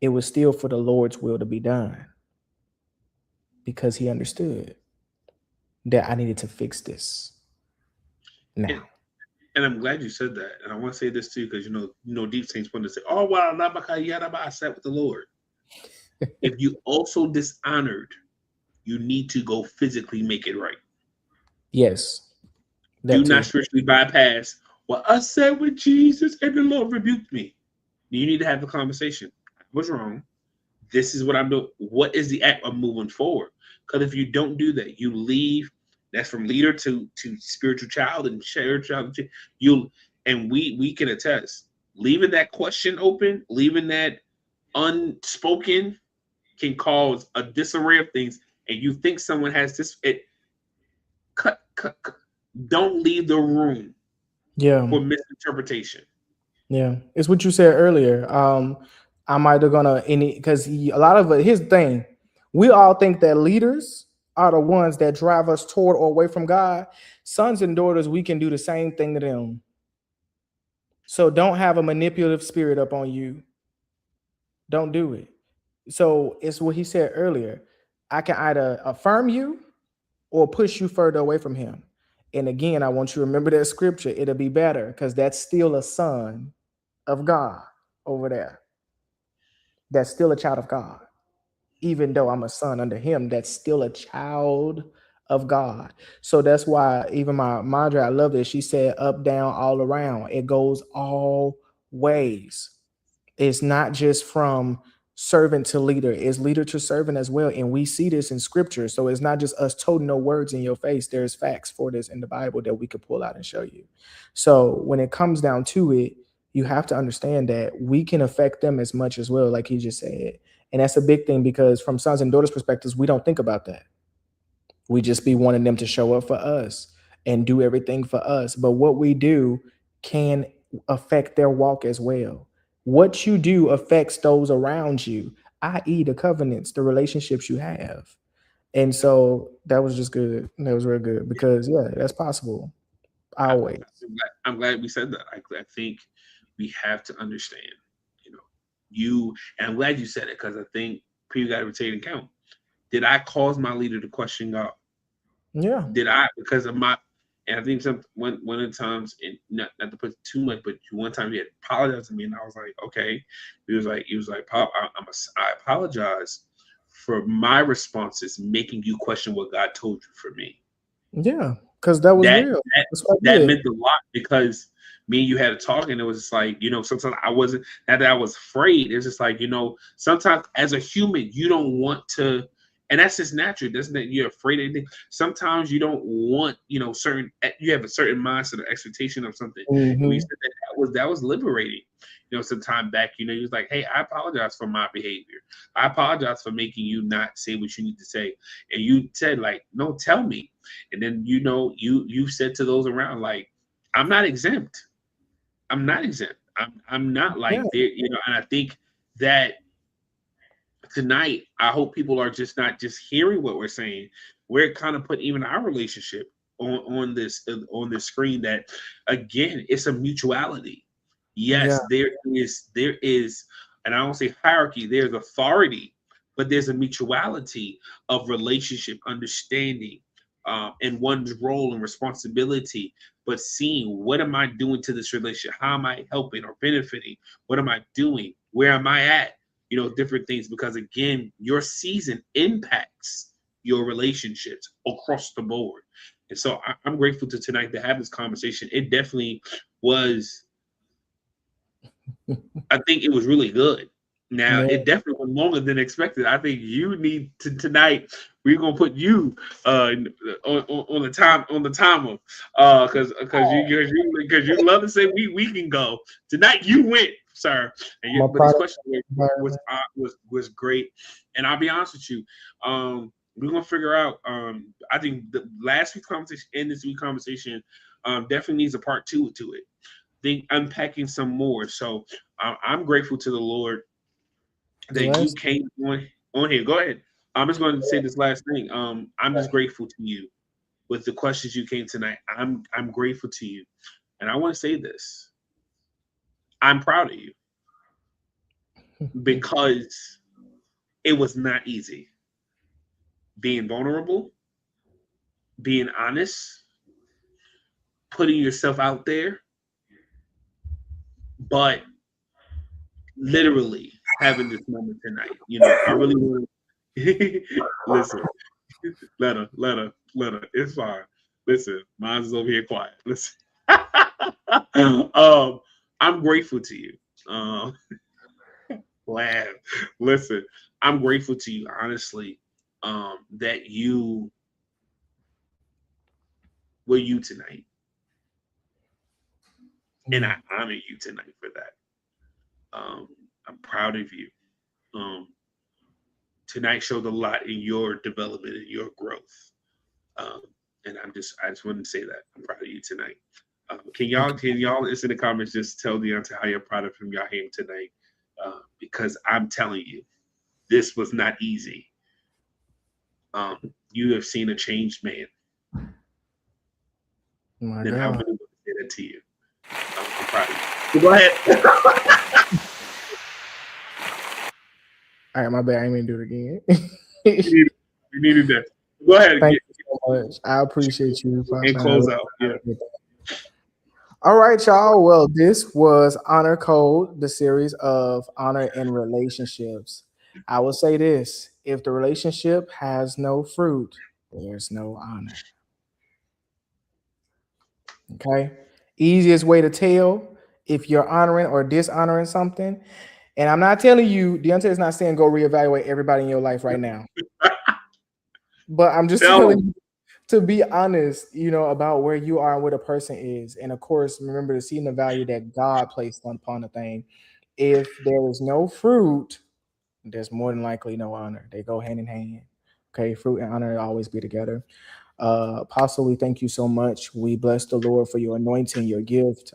it was still for the Lord's will to be done, because he understood that I needed to fix this And, now. and I'm glad you said that. And I want to say this too, because deep saints want to say, "Oh wow, I sat with the Lord." If you also dishonored, you need to go physically make it right. Yes, Do that not too. spiritually bypass what I said with Jesus and the Lord rebuked me. You need to have the conversation. What's wrong? This is what I'm doing. What is the act of moving forward? Because if you don't do that, you leave. That's from leader to spiritual child and shared child. You and we can attest. Leaving that question open, leaving that unspoken, can cause a disarray of things. And you think someone has this. It cut. Don't leave the room Yeah, for misinterpretation. yeah. It's what you said earlier. I'm either gonna any because a lot of it. Here's the thing: we all think that leaders are the ones that drive us toward or away from God. Sons and daughters, we can do the same thing to them. So don't have a manipulative spirit up on you. Don't do it. So it's what he said earlier. I can either affirm you or push you further away from him. And again, I want you to remember that scripture. It'll be better because that's still a son of God over there. That's still a child of God. Even though I'm a son under him, that's still a child of God. So that's why even my Madre, I love this. She said up, down, all around. It goes all ways. It's not just from servant to leader, it's leader to servant as well. And we see this in scripture. So it's not just us toting no words in your face. There's facts for this in the Bible that we could pull out and show you. So when it comes down to it, you have to understand that we can affect them as much as well, like he just said. And that's a big thing because from sons and daughters perspectives, we don't think about that. We just be wanting them to show up for us and do everything for us. But what we do can affect their walk as well. What you do affects those around you, i.e., the covenants, the relationships you have. And so that was just good. That was real good because, yeah, that's possible I, always. I'm glad we said that. I think we have to understand, you know, you, and I'm glad you said it because I think people got to take into account. Did I cause my leader to question God? Yeah. Did I, because of my, and I think one of the times, and not to put too much, but one time he had apologized to me, and I was like, okay. He was like, Pop, I apologize for my responses making you question what God told you for me. Yeah. Because that was that real. that That's what I that did. meant a lot because me and you had a talk and it was like, sometimes I wasn't, not that I was afraid. It's just like, sometimes as a human you don't want to, and that's just natural. Doesn't that you're afraid of anything? Sometimes you don't want, certain, you have a certain mindset or expectation of something. And we Hmm. said that was liberating. Some time back, he was like, hey, I apologize for my behavior. I apologize for making you not say what you need to say. And you said, like, no, tell me. And then you said to those around, like, I'm not exempt. I'm not exempt. I'm not Yeah. like there, and I think that tonight, I hope people are just not just hearing what we're saying. We're kind of putting even our relationship on this screen that, again, it's a mutuality. Yeah. Yes, there is, and I don't say hierarchy, there's authority, but there's a mutuality of relationship understanding, and one's role and responsibility, but seeing what am I doing to this relationship? How am I helping or benefiting? What am I doing? Where am I at? Different things, because again, your season impacts your relationships across the board. And so I'm grateful to tonight to have this conversation. It definitely was, I think it was really good. Now, Yeah. it definitely went longer than expected. I think you need to tonight. We're gonna put you on the timer, because you love to say we can go tonight. You went, sir. I'm a But these product questions of the environment. was great. And I'll be honest with you, we're gonna figure out. I think the last week's conversation and this week's conversation definitely needs a part two to it. Think unpacking some more. So I'm grateful to the Lord that you Yes. came on here. Go ahead. I'm just going to say this last thing. I'm just grateful to you with the questions you came tonight. I'm grateful to you, and I want to say this. I'm proud of you because it was not easy being vulnerable, being honest, putting yourself out there, but literally. having this moment tonight. I really want to listen. Let her. It's fine. Listen, mine's over here quiet. Listen. I'm grateful to you. Um, laugh. Listen, I'm grateful to you, honestly, that you were you tonight, and I honor you tonight for that. Um, I'm proud of you. Um, Tonight showed a lot in your development and your growth. Um, and I just wanted to say that I'm proud of you tonight. Can y'all in the comments just tell Deontay how you're proud of him, y'all him tonight? Because I'm telling you, this was not easy. You have seen a changed man, My and I God. really want to say that to you. I'm proud of you. Go ahead. All right, my bad. I didn't mean to do it we again. needed, we needed that. Go ahead and Thank get you so much. I appreciate you, and Pastor. And I close really out. Yeah. appreciate that. All right, y'all. Well, this was Honor Code, the series of honor in relationships. I will say this: if the relationship has no fruit, there's no honor. Okay. Easiest way to tell if you're honoring or dishonoring something. And I'm not telling you, Deontay is not saying go reevaluate everybody in your life right now. But I'm just Tell telling them. you to be honest, about where you are and where the person is. And of course, remember to see the value that God placed upon the thing. If there is no fruit, there's more than likely no honor. They go hand in hand. Okay, fruit and honor always be together. Apostle, we thank you so much. We bless the Lord for your anointing, your gift,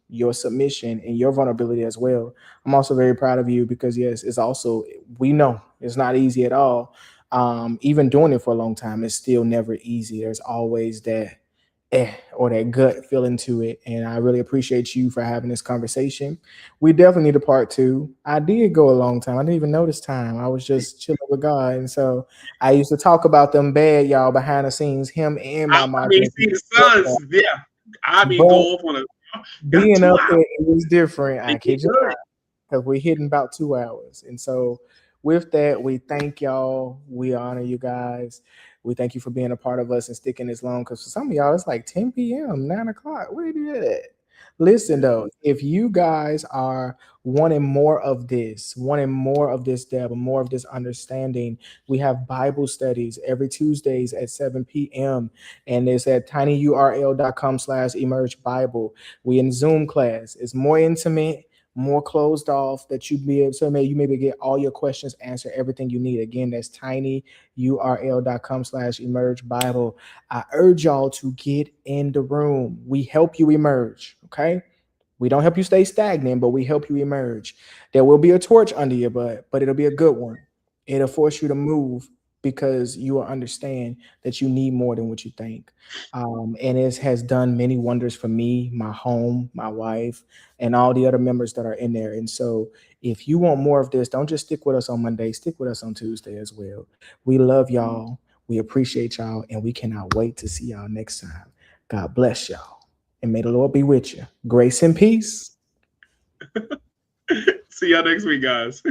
your submission, and your vulnerability as well. I'm also very proud of you because, yes, it's also, we know it's not easy at all. Even doing it for a long time, it's still never easy. There's always that or that gut feeling to it. And I really appreciate you for having this conversation. We definitely need a part two. I did go a long time. I didn't even notice time. I was just chilling with God. And so I used to talk about them bad, y'all, behind the scenes, him and my I mean, moderator. see the sons. Yeah. I mean, But go off on a got being up 2 hours. there, it was different. I Think you kid you good. because we're hitting about 2 hours. And so, with that, we thank y'all. We honor you guys. We thank you for being a part of us and sticking this long. Because for some of y'all, it's like 10 p.m., 9 o'clock. Where do you do that? Listen, though, if you guys are wanting more of this depth, more of this understanding, we have Bible studies every Tuesdays at 7 p.m. And it's at tinyurl.com/emerge Bible. We in Zoom class. It's more intimate, more closed off that you be able so maybe you maybe get all your questions answered, everything you need. Again, that's tinyurl.com/emerge Bible. I urge y'all to get in the room. We help you emerge. Okay. We don't help you stay stagnant, but we help you emerge. There will be a torch under your butt, but it'll be a good one. It'll force you to move because you will understand that you need more than what you think. And it has done many wonders for me, my home, my wife, and all the other members that are in there. And so, if you want more of this, don't just stick with us on Monday, stick with us on Tuesday as well. We love y'all. We appreciate y'all, and we cannot wait to see y'all next time. God bless y'all, and may the Lord be with you. Grace and peace. See y'all next week, guys.